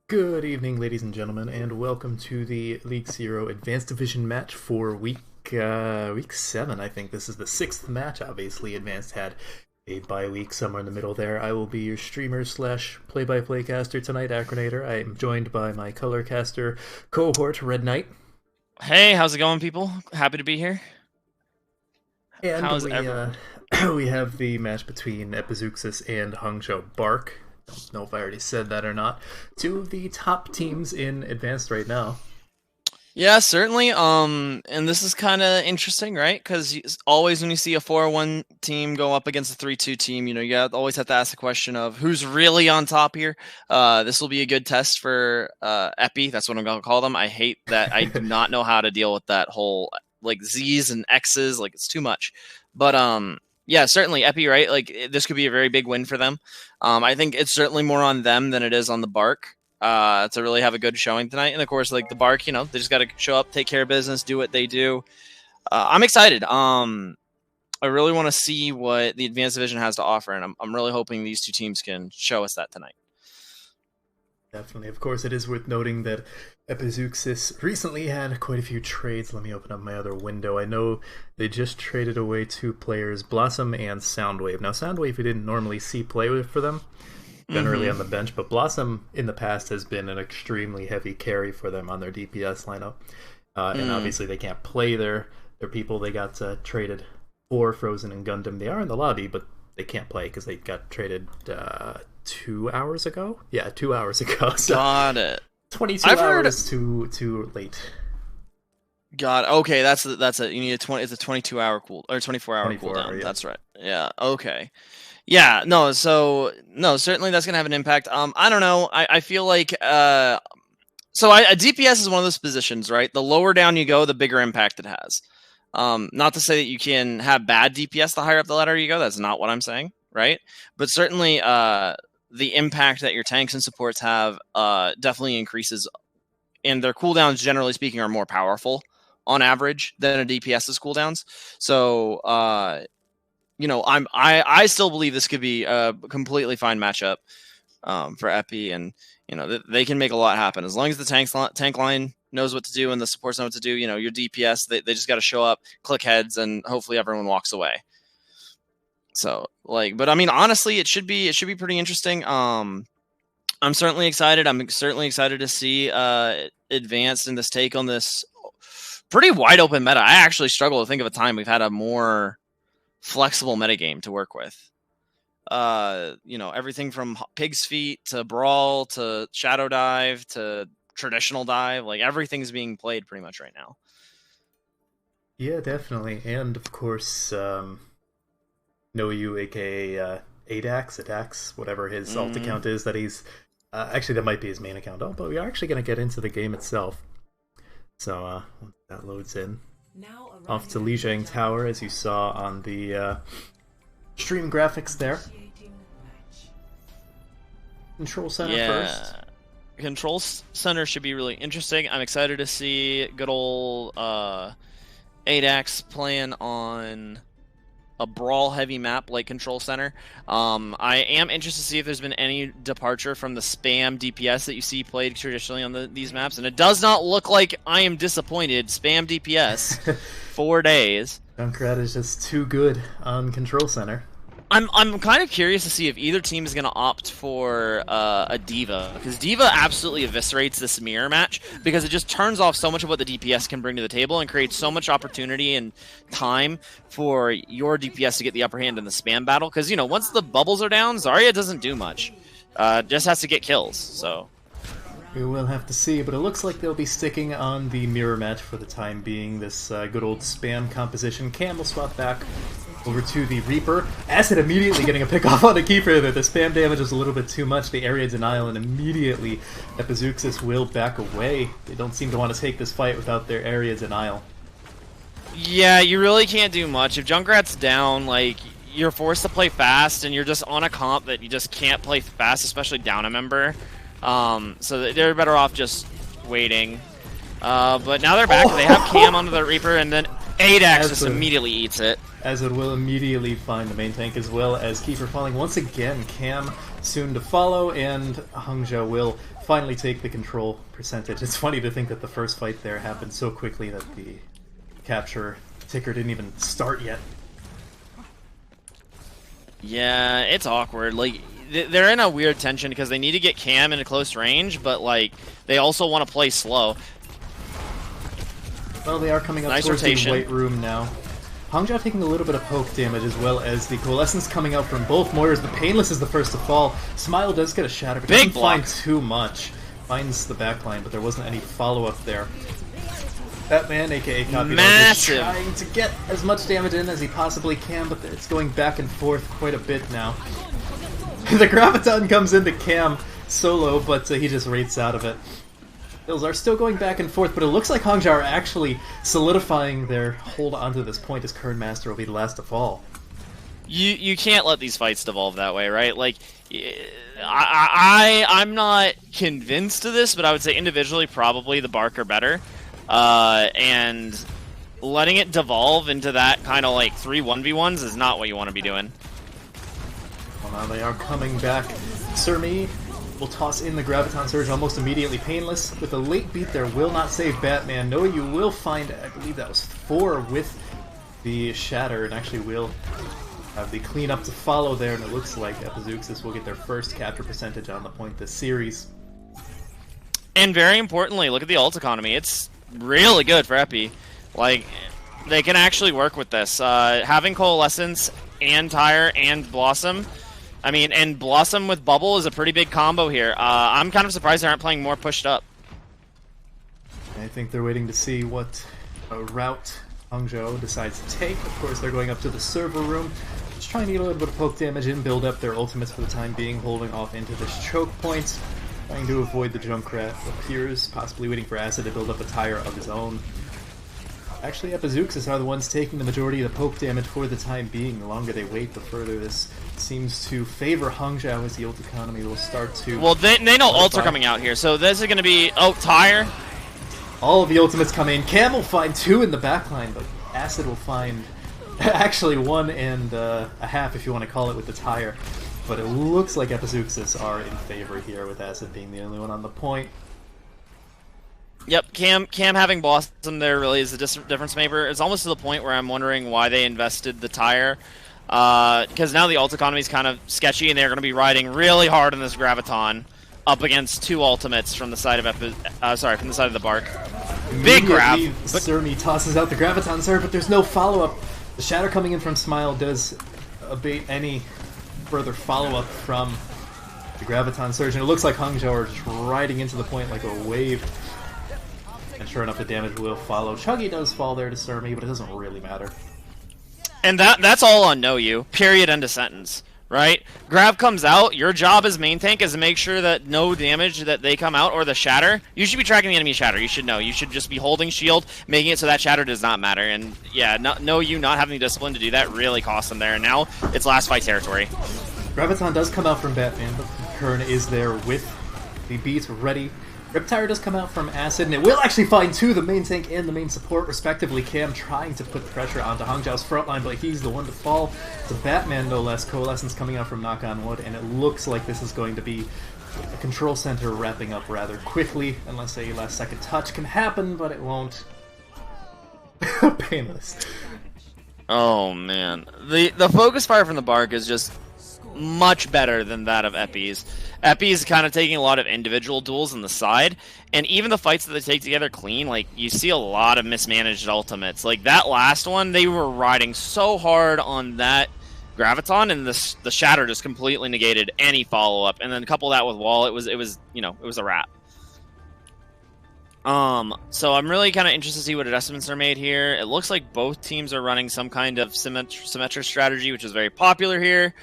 Good evening, ladies and gentlemen, and welcome to the League Zero Advanced Division match for week 7. I think this is the 6th match. Obviously, Advanced had a bye week somewhere in the middle there. I will be your streamer slash play-by-play caster tonight, Acronator. I am joined by my color caster cohort, Red Knight. Hey, how's it going, people? Happy to be here. And How's everyone? we have the match between Epizeuxis and Hangzhou Bark. Don't know if I already said that or not. Two of the top teams in Advanced right now. Yeah, certainly. And this is kind of interesting, right? Because always when you see a 4-1 team go up against a 3-2 team, you always have to ask the question of who's really on top here. This will be a good test for Epi. That's what I'm going to call them. I hate that. I do not know how to deal with that whole like Z's and X's. Like it's too much. But yeah, certainly Epi, right? Like this could be a very big win for them. I think it's certainly more on them than it is on the Bark. To really have a good showing tonight. And of course, like the Bark, they just got to show up, take care of business, do what they do. I'm excited. I really want to see what the Advanced Division has to offer, and I'm really hoping these two teams can show us that tonight. Definitely. Of course, it is worth noting that Epizeuxis recently had quite a few trades. Let me open up my other window. I know they just traded away two players, Blossom and Soundwave. Now, Soundwave, we didn't normally see play for them, generally on the bench, but Blossom in the past has been an extremely heavy carry for them on their DPS lineup. And obviously they can't play their people they got traded for, Frozen and Gundam. They are in the lobby, but they can't play because they got traded 2 hours ago? Yeah, 2 hours ago. So Got it. 22 hours too late. Got it. Okay, that's it. You need a 20. It's a 22-hour cool or 24-hour cooldown. Yeah. That's right. Yeah. Okay. Yeah, no, certainly that's gonna have an impact. I don't know. I feel like a DPS is one of those positions, right? The lower down you go, the bigger impact it has. Not to say that you can have bad DPS the higher up the ladder you go. That's not what I'm saying, right? But certainly, the impact that your tanks and supports have definitely increases, and their cooldowns, generally speaking, are more powerful on average than a DPS's cooldowns. So. I still believe this could be a completely fine matchup for Epi, and they can make a lot happen as long as the tank line knows what to do and the supports know what to do. Your DPS, they just got to show up, click heads, and hopefully everyone walks away. So but I mean, honestly, it should be pretty interesting. I'm certainly excited. I'm certainly excited to see Advanced in this take on this pretty wide open meta. I actually struggle to think of a time we've had a more flexible metagame to work with. Everything from Pig's Feet to Brawl to Shadow Dive to traditional dive, like everything's being played pretty much right now. Yeah, definitely. And of course, Know You, aka Adax, whatever his alt account is that he's actually that might be his main account. Oh, but we are actually going to get into the game itself. So once that loads in. Off to Lijiang Tower, as you saw on the stream graphics there. Control Center first. Control Center should be really interesting. I'm excited to see good old Adax playing on a brawl-heavy map like Control Center. I am interested to see if there's been any departure from the spam DPS that you see played traditionally on these maps, and it does not look like I am disappointed. Spam DPS, 4 days. Junkrat is just too good on Control Center. I'm kind of curious to see if either team is going to opt for a D.Va, because D.Va absolutely eviscerates this mirror match, because it just turns off so much of what the DPS can bring to the table and creates so much opportunity and time for your DPS to get the upper hand in the spam battle, because, once the bubbles are down, Zarya doesn't do much. Just has to get kills, so... We will have to see, but it looks like they'll be sticking on the mirror match for the time being. This good old spam composition. Cam will swap back over to the Reaper. Acid immediately getting a pick off on the Keeper there. The spam damage is a little bit too much. The area denial, and immediately Epizeuxis will back away. They don't seem to want to take this fight without their area denial. Yeah, you really can't do much. If Junkrat's down, you're forced to play fast, and you're just on a comp that you just can't play fast, especially down a member. So they're better off just waiting. But now they're back. They have Cam onto the Reaper, and then Adax just immediately eats it. as it will immediately find the main tank as well as Kiefer falling. Once again, Cam soon to follow, and Hangzhou will finally take the control percentage. It's funny to think that the first fight there happened so quickly that the capture ticker didn't even start yet. Yeah, it's awkward. Like, they're in a weird tension because they need to get Cam in a close range, but like they also want to play slow. Well, they are coming up towards the white room now. Hangzhou taking a little bit of poke damage as well as the coalescence coming out from both Moyers. The Painless is the first to fall. Smile does get a shatter, but doesn't find too much. Finds the backline, but there wasn't any follow-up there. Batman, aka Copy, is trying to get as much damage in as he possibly can, but it's going back and forth quite a bit now. The Graviton comes into Cam solo, but he just rates out of it. Bills are still going back and forth, but it looks like Hangzhou are actually solidifying their hold onto this point as Kern Master will be the last to fall. You can't let these fights devolve that way, right? Like, I'm not convinced of this, but I would say individually probably the Bark are better. And letting it devolve into that kind of like 3 1v1s is not what you want to be doing. Well, now they are coming back. Surmi will toss in the Graviton Surge almost immediately. Painless with a late beat there will not save Batman. No, you will find, I believe that was 4 with the Shatter, and actually will have the cleanup to follow there, and it looks like Epizeuxis will get their first capture percentage on the point this series. And very importantly, look at the ult economy. It's really good for Epi. Like, they can actually work with this. Having Coalescence and Tire and Blossom, I mean, and Blossom with Bubble is a pretty big combo here. I'm kind of surprised they aren't playing more pushed up. I think they're waiting to see what route Hangzhou decides to take. Of course, they're going up to the server room, just trying to get a little bit of poke damage in, build up their ultimates for the time being, holding off into this choke point, trying to avoid the Junkrat appears, possibly waiting for Acid to build up a Tire of his own. Actually, Epizeuxis are the ones taking the majority of the poke damage for the time being. The longer they wait, the further this seems to favor Hangzhou as the ult economy will start to... Well, they know ults are coming out here, so this is going to be... Oh, Tire. All of the ultimates come in. Cam will find 2 in the backline, but Acid will find actually 1 and a half, if you want to call it, with the Tire. But it looks like Epizeuxis are in favor here, with Acid being the only one on the point. Yep, Cam having Blossom there really is a difference maker. It's almost to the point where I'm wondering why they invested the Tire. Because now the ult economy is kind of sketchy, and they're going to be riding really hard on this Graviton up against 2 ultimates from the side of from the side of the Bark. Big grab. Surmi tosses out the Graviton Surge, but there's no follow-up. The Shatter coming in from Smile does abate any further follow-up from the Graviton Surge, and it looks like Hangzhou are just riding into the point like a wave. And sure enough, the damage will follow. Chuggy does fall there to Surmi, but it doesn't really matter. And that's all on Know You. Period. End of sentence. Right? Grav comes out. Your job as main tank is to make sure that no damage that they come out, or the Shatter. You should be tracking the enemy Shatter. You should know. You should just be holding shield, making it so that Shatter does not matter. And yeah, Know You not having the discipline to do that really cost them there. And now it's last fight territory. Graviton does come out from Batman, but Kern is there with the beat ready. Riptire does come out from Acid, and it will actually find 2, the main tank and the main support, respectively. Cam trying to put pressure onto Hangzhou's frontline, but he's the one to fall. The Batman, no less. Coalescence coming out from Knock on Wood, and it looks like this is going to be a control center wrapping up rather quickly, unless a last-second touch can happen, but it won't. Painless. Oh, man. The focus fire from the Bark is just much better than that of Epi's. Epi's kind of taking a lot of individual duels on the side, and even the fights that they take together clean, like, you see a lot of mismanaged ultimates. Like, that last one, they were riding so hard on that Graviton, and the Shatter just completely negated any follow-up, and then couple that with Wall, it was a wrap. So I'm really kind of interested to see what adjustments are made here. It looks like both teams are running some kind of symmetric strategy, which is very popular here.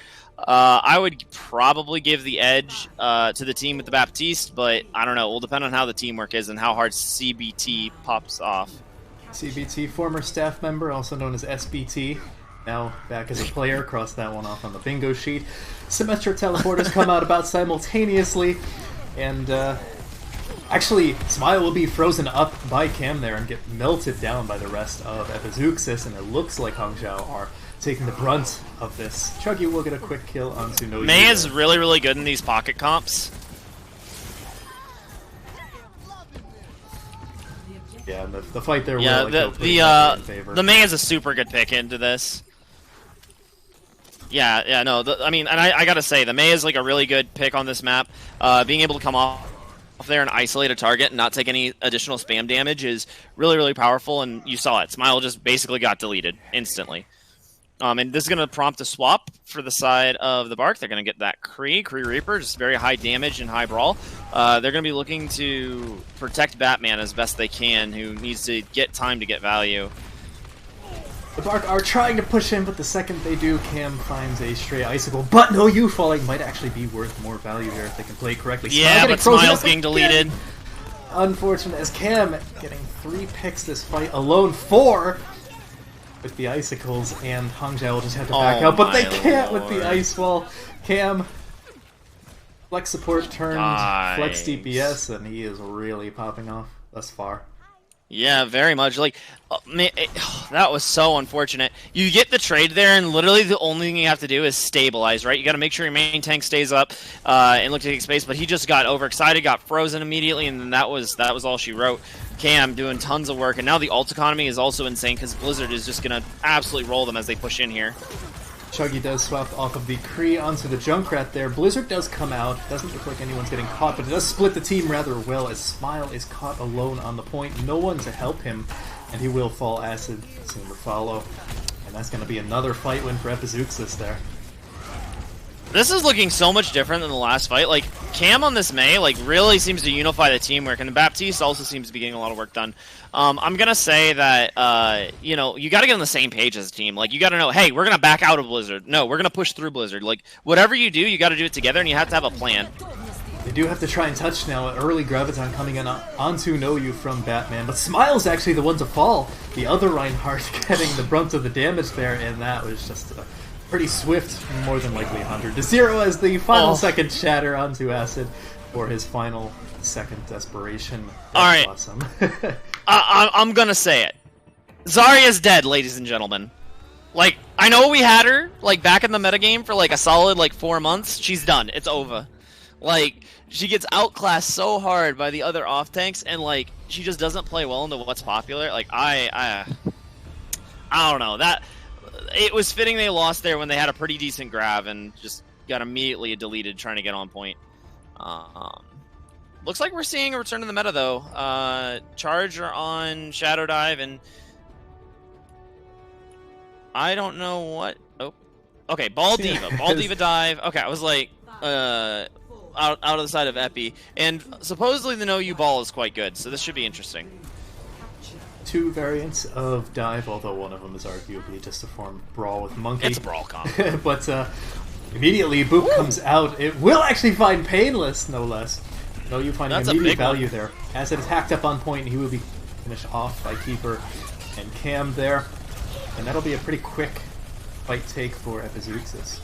I would probably give the edge to the team with the Baptiste, but I don't know. It will depend on how the teamwork is and how hard CBT pops off. CBT, former staff member, also known as SBT, now back as a player. Cross that one off on the bingo sheet. Symmetric teleporters come out about simultaneously, and actually, Smile will be frozen up by Cam there and get melted down by the rest of Epizeuxis, and it looks like Hangzhou are taking the brunt of this. Chuggy will get a quick kill onto No. Mei is really, really good in these pocket comps. Yeah, and the fight there. Yeah, will, like, the Mei is a super good pick into this. Yeah, no. I mean, and I gotta say, the Mei is like a really good pick on this map. Being able to come off there and isolate a target and not take any additional spam damage is really, really powerful. And you saw it. Smile just basically got deleted instantly. And this is going to prompt a swap for the side of the Bark. They're going to get that Kree Reaper, just very high damage and high brawl. They're going to be looking to protect Batman as best they can, who needs to get time to get value. The Bark are trying to push in, but the second they do, Cam finds a stray icicle. But No You falling might actually be worth more value here if they can play correctly. Yeah, but Smile's being deleted. Unfortunate as Cam getting 3 picks this fight alone. 4 with the icicles, and Hangzhou will just have to back out, but they can't with the ice wall. Cam, flex support turned flex DPS, and he is really popping off thus far. Yeah, very much. Like, that was so unfortunate. You get the trade there, and literally the only thing you have to do is stabilize, right? You got to make sure your main tank stays up and look to take space. But he just got overexcited, got frozen immediately, and then that was all she wrote. Cam doing tons of work, and now the ult economy is also insane because Blizzard is just gonna absolutely roll them as they push in here. Chuggy does swap off of the Kree onto the Junkrat there. Blizzard does come out. Doesn't look like anyone's getting caught, but it does split the team rather well as Smile is caught alone on the point. No one to help him, and he will fall acid soon to follow. And that's going to be another fight win for Epizeuxis there. This is looking so much different than the last fight. Like, Cam on this Mei, like, really seems to unify the teamwork, and Baptiste also seems to be getting a lot of work done. I'm gonna say that, you know, you gotta get on the same page as a team. Like, you gotta know, hey, we're gonna back out of Blizzard. No, we're gonna push through Blizzard. Like, whatever you do, you gotta do it together, and you have to have a plan. They do have to try and touch now. An early Graviton coming in onto No You from Batman, but Smile's actually the one to fall. The other Reinhardt getting the brunt of the damage there, and that was just pretty swift, more than likely 100 to 0 as the final second shatter onto acid for his final second desperation. That's Alright. Awesome. I'm gonna say it. Zarya's dead, ladies and gentlemen. Like, I know we had her, like, back in the metagame for, like, a solid, like, 4 months. She's done. It's over. Like, she gets outclassed so hard by the other off-tanks, and, like, she just doesn't play well into what's popular. Like, I don't know. It was fitting they lost there when they had a pretty decent grab and just got immediately deleted trying to get on point. Looks like we're seeing a return to the meta, though. Charge are on Shadow Dive, and I don't know what... Oh, okay, Ball Diva. Ball Diva Dive. Okay, I was like, out of the side of Epi. And supposedly the No You Ball is quite good, so this should be interesting. 2 variants of dive, although one of them is arguably just a form of brawl with Monkey. It's a brawl comp. But immediately Boop comes out. It will actually find Painless, no less. No You finding immediate value there. As it is hacked up on point, he will be finished off by Keeper and Cam there. And that'll be a pretty quick fight take for Epizeuxis.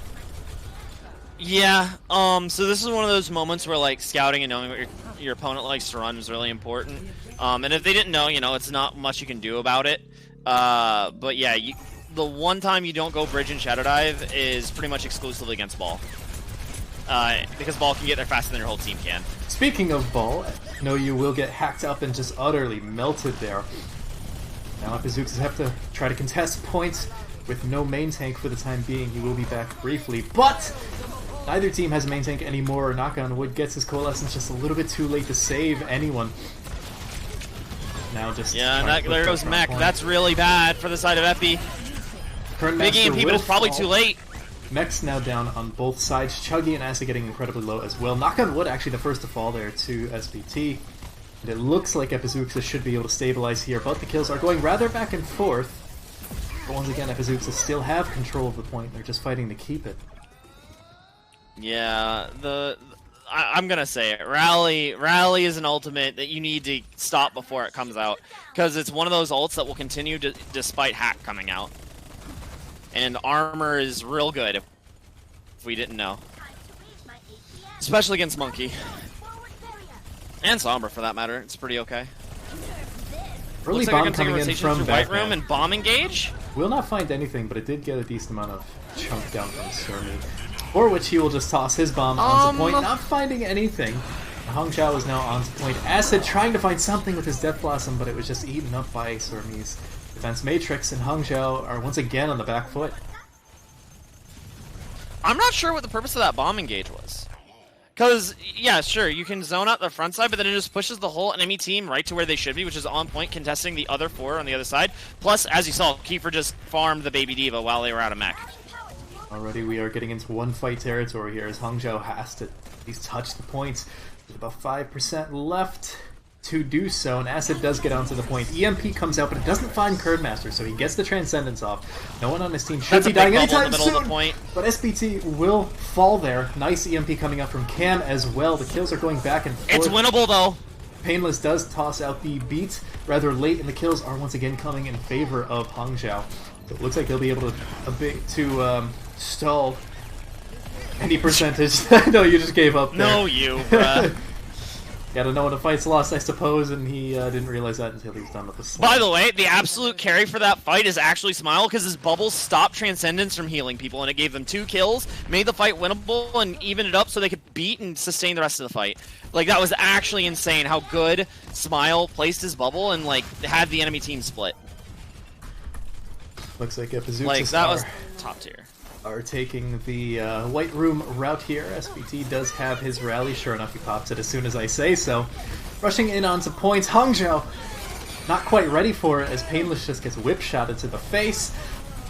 Yeah, so this is one of those moments where, like, scouting and knowing what your opponent likes to run is really important. And if they didn't know, you know, it's not much you can do about it. But yeah, the one time you don't go Bridge and Shadow Dive is pretty much exclusively against Ball. Because Ball can get there faster than your whole team can. Speaking of Ball, No You will get hacked up and just utterly melted there. Now Epizeuxis have to try to contest points with no main tank for the time being. He will be back briefly, but neither team has a main tank anymore. Knock on wood, gets his Coalescence just a little bit too late to save anyone. Now just there goes Mech. That's really bad for the side of Epi. Big EMP, but it's probably too late. Mech's now down on both sides. Chuggy and Acid getting incredibly low as well. Knock on wood, actually the first to fall there to SBT. And it looks like Epizeuxis should be able to stabilize here, but the kills are going rather back and forth. But once again, Epizeuxis still have control of the point. They're just fighting to keep it. Yeah, I'm gonna say it. Rally is an ultimate that you need to stop before it comes out, because it's one of those ults that will continue despite hack coming out. And armor is real good if we didn't know, especially against Monkey and Sombra for that matter. It's pretty okay. Early Looks like bomb they're gonna take a coming in rotation from through White Room and bomb engage. Will not find anything, but it did get a decent amount of chunk down from Surmi. For which he will just toss his bomb onto point, not finding anything. Hangzhou is now onto point. Acid trying to find something with his Death Blossom, but it was just eaten up by Surmi's defense matrix, and Hangzhou are once again on the back foot. I'm not sure what the purpose of that bomb engage was. Because, yeah, sure, you can zone out the front side, but then it just pushes the whole enemy team right to where they should be, which is on point, contesting the other 4 on the other side. Plus, as you saw, Kiefer just farmed the Baby Diva while they were out of mech. Already we are getting into one fight territory here, as Hangzhou has to at least touch the points. There's about 5% left to do so, and Acid does get onto the point. EMP comes out, but it doesn't find Kerdmaster, so he gets the Transcendence off. No one on his team should be dying anytime soon, but SBT will fall there. Nice EMP coming out from Cam as well. The kills are going back and forth. It's winnable, though. Painless does toss out the beat rather late, and the kills are once again coming in favor of Hangzhou. So it looks like they'll be able to stall any percentage. No, you just gave up there. No, you, bruh. Gotta know when a fight's lost, I suppose, and he didn't realize that until he was done with the slam. By the way, the absolute carry for that fight is actually Smile, because his bubbles stopped Transcendence from healing people, and it gave them 2 kills, made the fight winnable, and evened it up so they could beat and sustain the rest of the fight. Like, that was actually insane how good Smile placed his bubble and, like, had the enemy team split. Looks like Epizeuxis like, that was top tier. Are taking the White Room route here. SBT does have his rally. Sure enough, he pops it as soon as I say so. Rushing in onto points. Hangzhou not quite ready for it as Painless just gets whip-shotted to the face.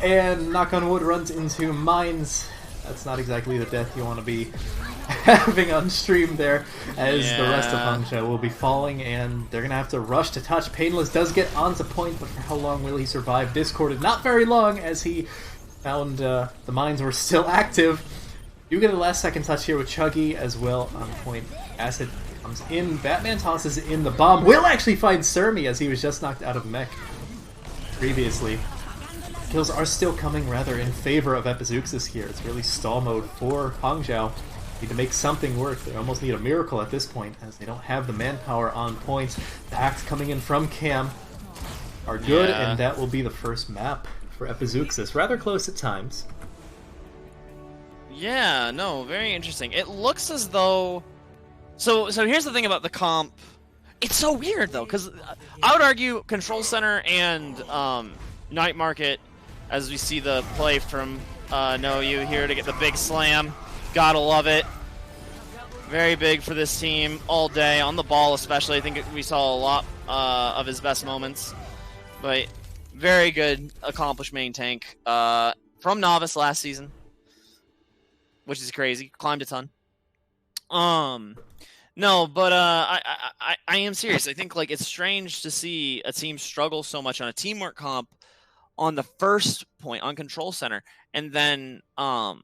And knock on wood runs into mines. That's not exactly the death you want to be having on stream there, as the rest of Hangzhou will be falling, and they're going to have to rush to touch. Painless does get onto point, but for how long will he survive? Discorded not very long, as he found the mines were still active. You get a last second touch here with Chuggy as well on point. Acid comes in, Batman tosses in the bomb. Will actually find Surmi as he was just knocked out of mech previously. Kills are still coming rather in favor of Epizeuxis here. It's really stall mode for Hangzhou. Need to make something work. They almost need a miracle at this point, as they don't have the manpower on point. Packs coming in from Cam are good, and that will be the first map for Epizeuxis. Rather close at times. Yeah, no, very interesting. It looks as though... So here's the thing about the comp. It's so weird, though, because I would argue Control Center and Night Market, as we see the play from No You here to get the big slam. Gotta love it. Very big for this team all day, on the ball especially. I think we saw a lot of his best moments. But very good accomplished main tank from Novice last season, which is crazy. Climbed a ton. No, but I am serious. I think like it's strange to see a team struggle so much on a teamwork comp on the first point on Control Center, and then on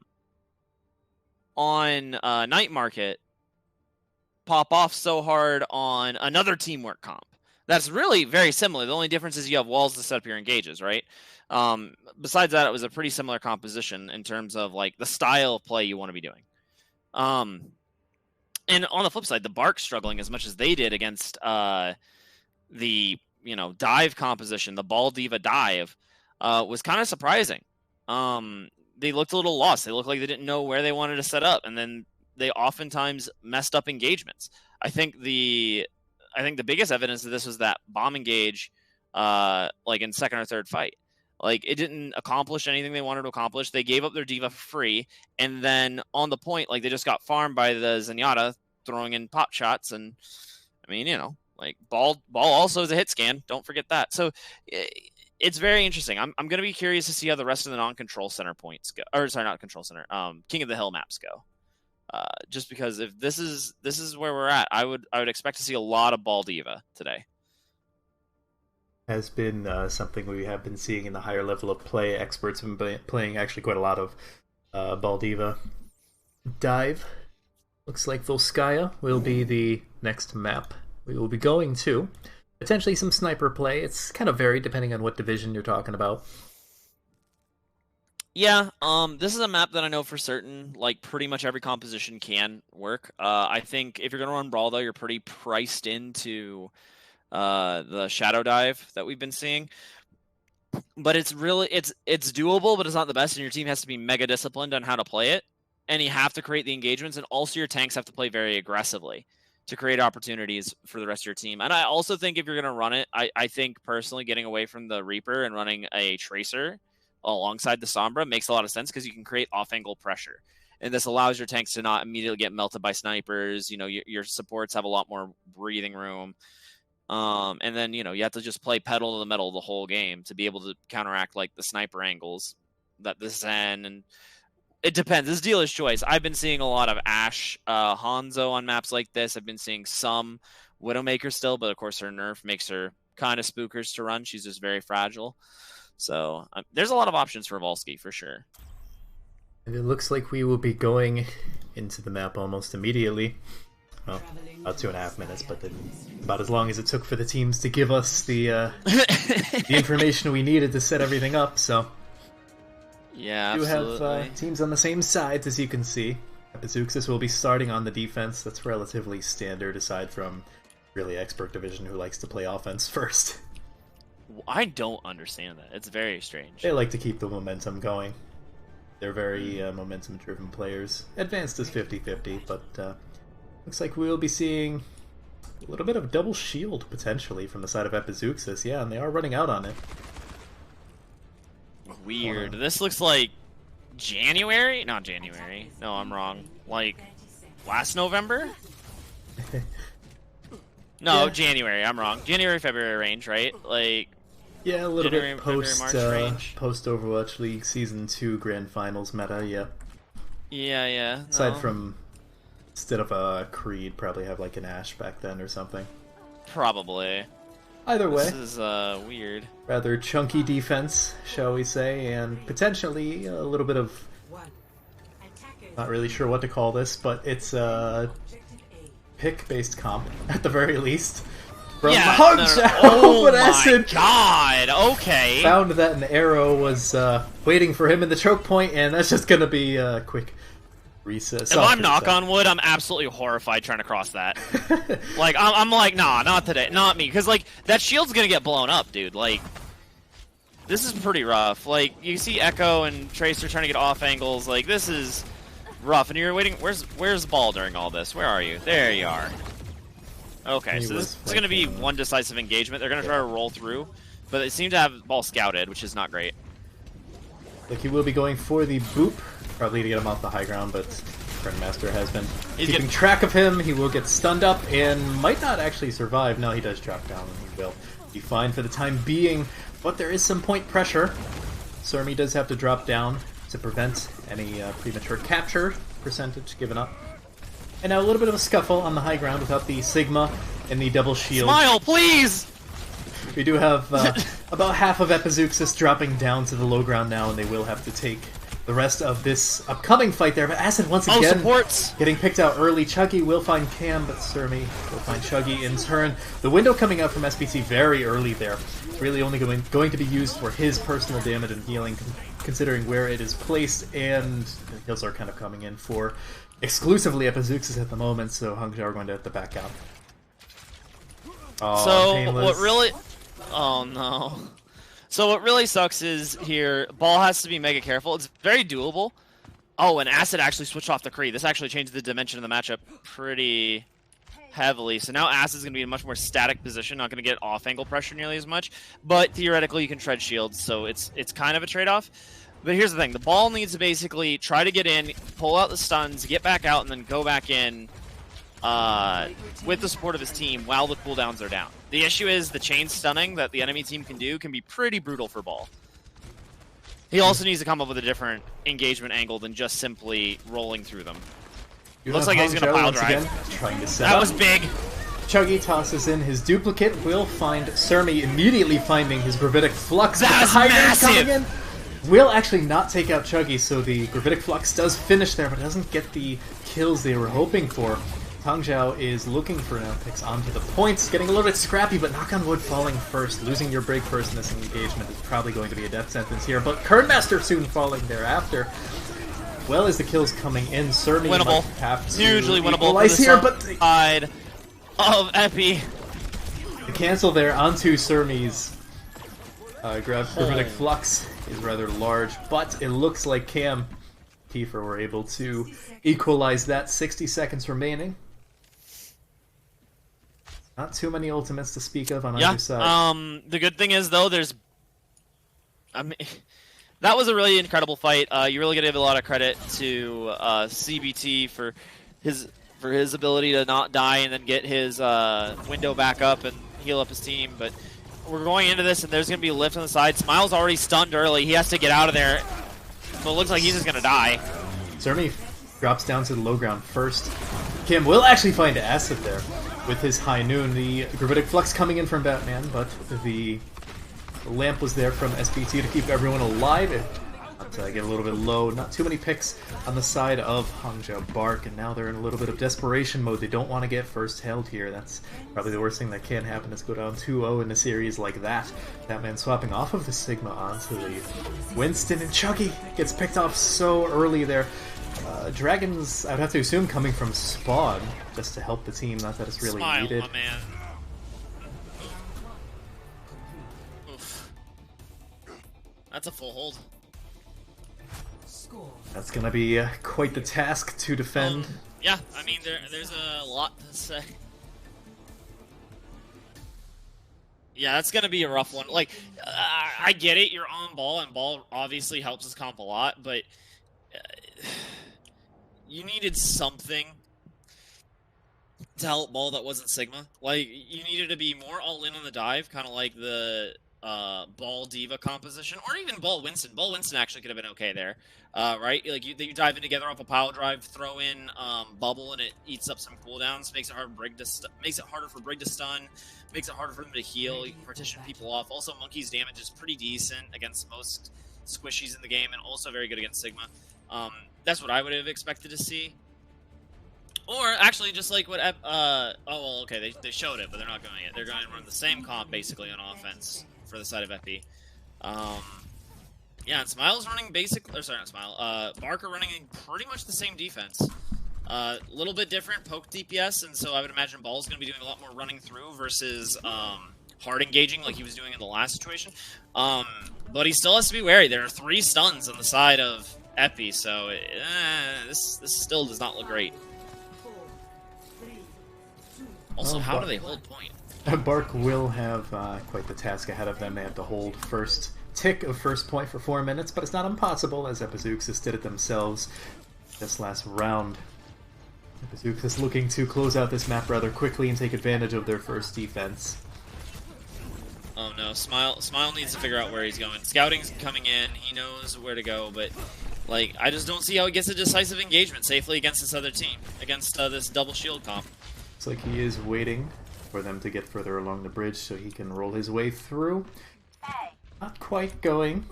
Night Market pop off so hard on another teamwork comp. That's really very similar. The only difference is you have walls to set up your engages, right? Besides that, it was a pretty similar composition in terms of like the style of play you want to be doing. And on the flip side, the Bark struggling as much as they did against the dive composition, the Ball Diva dive, was kind of surprising. They looked a little lost. They looked like they didn't know where they wanted to set up, and then they oftentimes messed up engagements. I think the biggest evidence of this was that bomb engage, like in second or third fight. Like, it didn't accomplish anything they wanted to accomplish. They gave up their diva for free, and then on the point, like, they just got farmed by the Zenyatta throwing in pop shots. And I mean, like ball also is a hit scan. Don't forget that. So it's very interesting. I'm going to be curious to see how the rest of the non-control center points go. Or sorry, not control center. King of the Hill maps go. Just because if this is where we're at, I would expect to see a lot of Ball Diva today. Has been something we have been seeing in the higher level of play. Experts have been playing actually quite a lot of Ball Diva. Dive. Looks like Volskaya will be the next map we will be going to. Potentially some sniper play. It's kind of varied depending on what division you're talking about. Yeah, this is a map that I know for certain, like, pretty much every composition can work. I think if you're going to run Brawl, though, you're pretty priced into the Shadow Dive that we've been seeing. but it's really it's doable, but it's not the best, and your team has to be mega disciplined on how to play it, and you have to create the engagements, and also your tanks have to play very aggressively to create opportunities for the rest of your team. And I also think if you're going to run it, I think personally getting away from the Reaper and running a Tracer alongside the Sombra makes a lot of sense because you can create off-angle pressure. And this allows your tanks to not immediately get melted by snipers. You know, your supports have a lot more breathing room. And then, you know, you have to just play pedal to the metal the whole game to be able to counteract like the sniper angles that the Zen, and it depends. This dealer's choice. I've been seeing a lot of Ashe, Hangzhou on maps like this. I've been seeing some Widowmaker still, but of course her nerf makes her kind of spookers to run. She's just very fragile. So there's a lot of options for Volsky for sure. And it looks like we will be going into the map almost immediately. Well, about 2.5 minutes, but then about as long as it took for the teams to give us the the information we needed to set everything up. So yeah, we do absolutely. have teams on the same sides, as you can see. Epizeuxis will be starting on the defense. That's relatively standard, aside from really expert division who likes to play offense first. I don't understand that. It's very strange. They like to keep the momentum going. They're very momentum-driven players. Advanced is 50-50, but looks like we'll be seeing a little bit of double shield, potentially, from the side of Epizeuxis. Yeah, and they are running out on it. Weird. This looks like January? Not January. No, I'm wrong. Like, last November? No, Yeah. January. I'm wrong. January, February range, right? Like, Yeah, a little January, bit February, March range. post Overwatch League Season 2 Grand Finals meta, yeah. Yeah. Aside no. from, instead of a Creed, probably have like an Ashe back then or something. Probably. Either way, This is weird. rather chunky defense, shall we say, and potentially a little bit of, not really sure what to call this, but it's a pick-based comp, at the very least. From Hangzhou, Oh but my Acid god, okay. found that an arrow was waiting for him in the choke point, and that's just gonna be a quick reset. If I'm knock on wood, I'm absolutely horrified trying to cross that. Like, I'm like, nah, not today, not me. Because, like, that shield's gonna get blown up, dude. Like, this is pretty rough. Like, you see Echo and Tracer trying to get off angles. Like, this is rough. And you're waiting, where's Ball during all this? Where are you? There you are. Okay, so this is gonna be one decisive engagement. They're gonna try to roll through, but they seem to have Ball scouted, which is not great. Like, he will be going for the boop, probably to get him off the high ground, but Grandmaster has been keeping track of him. He will get stunned up and might not actually survive. No, he does drop down, and he will be fine for the time being, but there is some point pressure. Surmi does have to drop down to prevent any premature capture percentage given up. And now a little bit of a scuffle on the high ground without the Sigma and the double shield. Smile, please! We do have about half of Epizeuxis dropping down to the low ground now, and they will have to take the rest of this upcoming fight there. But Acid once again supports! Getting picked out early. Chuggy will find Cam, but Surmi will find Chuggy in turn. The window coming out from SPC very early there. It's really only going to be used for his personal damage and healing, considering where it is placed, and the heals are kind of coming in for exclusively Epizeuxis at the moment, so Hangzhou are going to have to back out. Oh, so painless. what really... Oh no. So what really sucks is here, Ball has to be mega careful. It's very doable. Oh, and Acid actually switched off the Creed. This actually changed the dimension of the matchup pretty heavily. So now Acid's going to be in a much more static position, not going to get off-angle pressure nearly as much. But theoretically, you can tread shields, so it's kind of a trade-off. But here's the thing. The Ball needs to basically try to get in, pull out the stuns, get back out, and then go back in with the support of his team while the cooldowns are down. The issue is the chain stunning that the enemy team can do can be pretty brutal for Ball. He also needs to come up with a different engagement angle than just simply rolling through them. Looks like he's going to pile drive. Trying to set that up. was big. Chuggy tosses in his duplicate, will find Surmi, immediately finding his Gravitic Flux. That's the high ground massive! coming in. Will actually not take out Chuggy, so the Gravitic Flux does finish there, but doesn't get the kills they were hoping for. Hangzhou is looking for now picks onto the points, getting a little bit scrappy, but knock on wood falling first. Losing your break first in this engagement is probably going to be a death sentence here, but Kernmaster soon falling thereafter. Well, as the kills coming in, Surmi Winnable. might have to Hugely winnable for equalize the here, but side of Epi. the cancel there onto Surmi's Gravitic Flux is rather large, but it looks like Cam Kiefer were able to equalize that. 60 seconds remaining. Not too many ultimates to speak of on either side. The good thing is, though, that was a really incredible fight. You really got to give a lot of credit to CBT for his ability to not die and then get his window back up and heal up his team. But we're going into this, and there's going to be a lift on the side. Smile's already stunned early. He has to get out of there. So it looks like he's just going to die. Zermi drops down to the low ground first. Kim will actually find Acid there with his High Noon. The Gravitic Flux coming in from Batman, but the lamp was there from SBT to keep everyone alive. Get a little bit low. Not too many picks on the side of Hangzhou Bark, and now they're in a little bit of desperation mode. They don't want to get first held here. That's probably the worst thing that can happen, is go down 2-0 in a series like that. Batman swapping off of the Sigma onto the Winston, and Chucky gets picked off so early there. Dragons, I'd have to assume, coming from Spawn just to help the team. Not that it's really needed. My man. That's a full hold. That's going to be quite the task to defend. Yeah, I mean, there's a lot to say. Yeah, that's going to be a rough one. Like, I get it, you're on ball, and ball obviously helps us comp a lot, but you needed something to help ball that wasn't Sigma. Like, you needed to be more all-in on the dive, kind of like the Ball Diva composition, or even Ball Winston. Ball Winston actually could have been okay there, right? Like you dive in together off a pile drive, throw in bubble, and it eats up some cooldowns. Makes it harder for Brig to stun. Makes it harder for them to heal. You can partition people off. Also, Monkey's damage is pretty decent against most squishies in the game, and also very good against Sigma. That's what I would have expected to see. Or actually, just like what they showed it, but they're not going yet. They're going to run the same comp basically on offense for the side of Epi. Yeah, and Smile's running Barker running pretty much the same defense. A little bit different poke DPS, and so I would imagine Ball's going to be doing a lot more running through versus hard engaging like he was doing in the last situation. But he still has to be wary. There are 3 stuns on the side of Epi, so this still does not look great. Also, how do they hold point? Bark will have quite the task ahead of them. They have to hold first tick of first point for 4 minutes, but it's not impossible, as Epizeuxis did it themselves this last round. Epizeuxis looking to close out this map rather quickly and take advantage of their first defense. Oh no, Smile needs to figure out where he's going. Scouting's coming in, he knows where to go, but like I just don't see how he gets a decisive engagement safely against this other team, against this double shield comp. Looks like he is waiting for them to get further along the bridge so he can roll his way through. Not quite going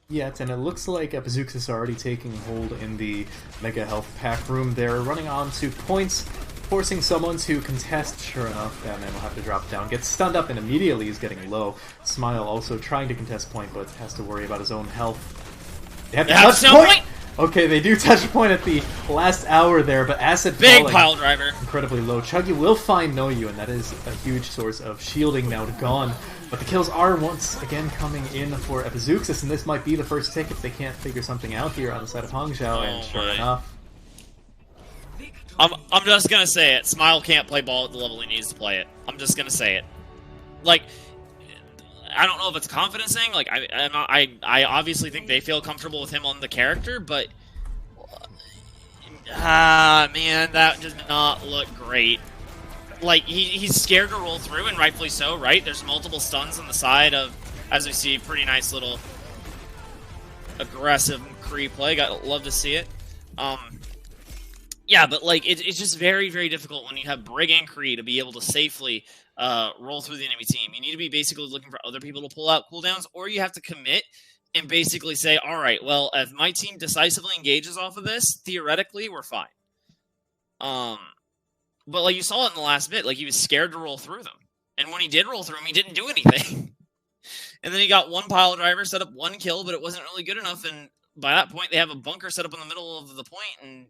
yet, and it looks like Epizeuxis is already taking hold in the Mega Health Pack room there, running on to points, forcing someone to contest. Sure enough, Batman will have to drop down, gets stunned up, and immediately is getting low. Smile also trying to contest point, but has to worry about his own health. They have to touch point! Okay, they do touch point at the last hour there, but Acid big pile driver, incredibly low. Chuggy will find No You, and that is a huge source of shielding now gone. But the kills are once again coming in for Epizeuxis, and this might be the first tick if they can't figure something out here on the side of Hangzhou, and sure enough. I'm just gonna say it. Smile can't play ball at the level he needs to play it. I'm just gonna say it. Like, I don't know if it's a confidence thing. Like, I obviously think they feel comfortable with him on the character, but man, that does not look great. Like, he's scared to roll through, and rightfully so, right? There's multiple stuns on the side of, as we see, pretty nice little aggressive Kree play. Love to see it. Yeah, but like it's just very, very difficult when you have Brig and Kree to be able to safely roll through the enemy team. You need to be basically looking for other people to pull out cooldowns, or you have to commit and basically say, all right, well, if my team decisively engages off of this, theoretically, we're fine. But like you saw it in the last bit, like he was scared to roll through them. And when he did roll through them, he didn't do anything. And then he got one pile driver, set up one kill, but it wasn't really good enough. And by that point, they have a bunker set up in the middle of the point, and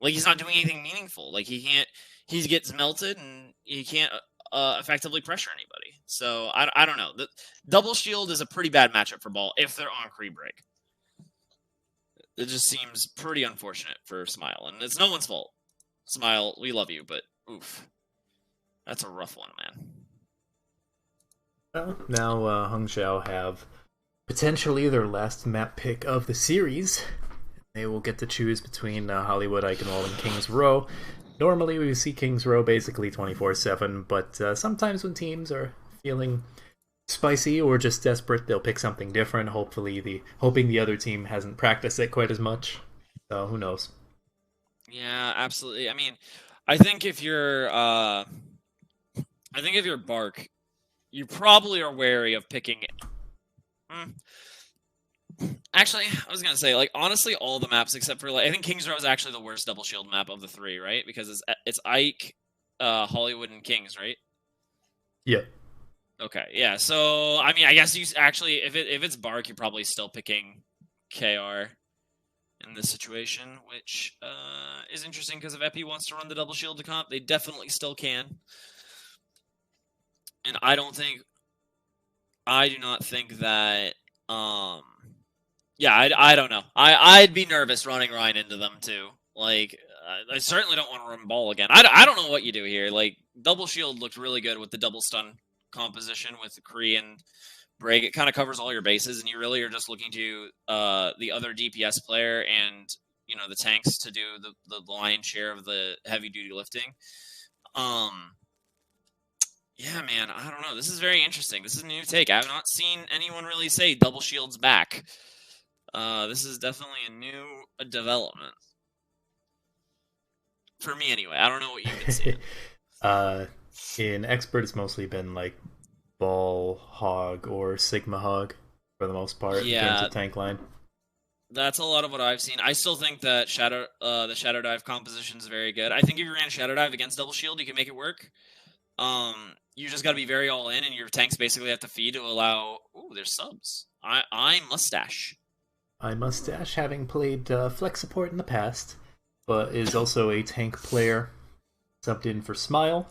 like he's not doing anything meaningful. Like he gets melted, and he can't effectively pressure anybody. So I don't know. The double shield is a pretty bad matchup for Ball if they're on Kree break. It just seems pretty unfortunate for Smile, and it's no one's fault. Smile, we love you, but oof, that's a rough one, man. Well, now Hangzhou have potentially their last map pick of the series. They will get to choose between Hollywood, Eichenwald, and Kings Row. Normally we see Kings Row basically 24/7, but sometimes when teams are feeling spicy or just desperate, they'll pick something different, hoping the other team hasn't practiced it quite as much. So who knows? Yeah, absolutely. I mean, I think if you're Bark, you probably are wary of picking. Actually, I was gonna say, like, honestly, all the maps except for, like, I think Kings Row is actually the worst double shield map of the three, right? Because it's Ike, Hollywood, and Kings, right? Yeah. Okay, yeah. So I mean, I guess you actually, if it's Bark, you're probably still picking KR in this situation, which is interesting because if Epi wants to run the double shield to comp, they definitely still can. And I do not think that. Yeah, I don't know. I'd be nervous running Ryan into them too. Like, I certainly don't want to run Ball again. I don't know what you do here. Like, double shield looked really good with the double stun composition with the Kree and Brig. It kind of covers all your bases, and you really are just looking to the other DPS player and the tanks to do the lion's share of the heavy duty lifting. Yeah, man, I don't know. This is very interesting. This is a new take. I have not seen anyone really say double shields back. This is definitely a new development. For me, anyway. I don't know what you've been seeing. In Expert, it's mostly been like Ball Hog or Sigma Hog for the most part in terms of tank line. That's a lot of what I've seen. I still think that the Shadow Dive composition is very good. I think if you ran Shadow Dive against Double Shield, you can make it work. You just got to be very all in, and your tanks basically have to feed to allow. Ooh, there's subs. I Mustache. I Mustache, having played Flex support in the past, but is also a tank player. Subbed in for Smile.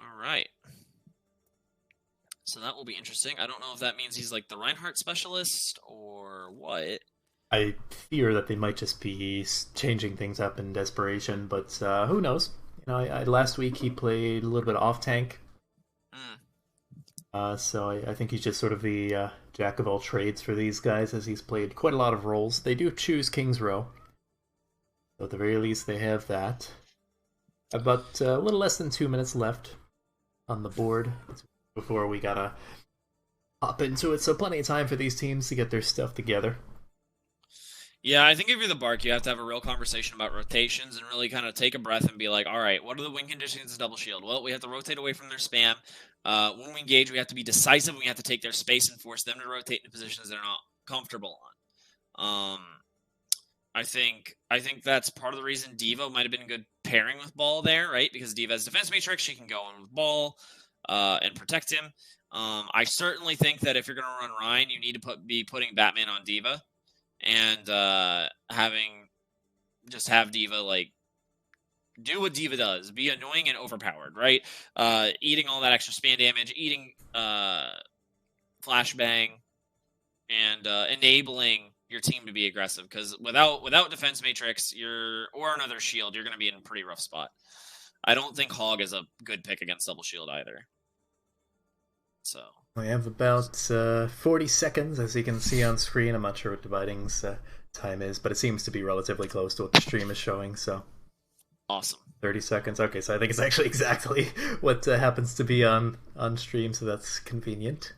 All right. So that will be interesting. I don't know if that means he's like the Reinhardt specialist or what. I fear that they might just be changing things up in desperation, but who knows? Last week he played a little bit off tank. So I think he's just sort of the jack of all trades for these guys, as he's played quite a lot of roles. They do choose Kings Row, so at the very least they have that. About a little less than 2 minutes left on the board before we gotta hop into it, so plenty of time for these teams to get their stuff together. Yeah, I think if you're the Bark, you have to have a real conversation about rotations and really kind of take a breath and be like, all right, what are the win conditions of Double Shield? Well, we have to rotate away from their spam. When we engage, we have to be decisive. We have to take their space and force them to rotate into positions they're not comfortable on. I think that's part of the reason Diva might have been a good pairing with Ball there, right? Because Diva has defense matrix, she can go in with Ball and protect him. I certainly think that if you're going to run Ryan, you need to be putting Batman on Diva. And have Diva like do what Diva does, be annoying and overpowered, right? Eating all that extra spam damage, eating flashbang, and enabling your team to be aggressive. Because without defense matrix, or another shield, you're going to be in a pretty rough spot. I don't think Hog is a good pick against double shield either. So we have about 40 seconds, as you can see on screen. I'm not sure what Dividing's time is, but it seems to be relatively close to what the stream is showing, so... Awesome. 30 seconds. Okay, so I think it's actually exactly what happens to be on stream, so that's convenient.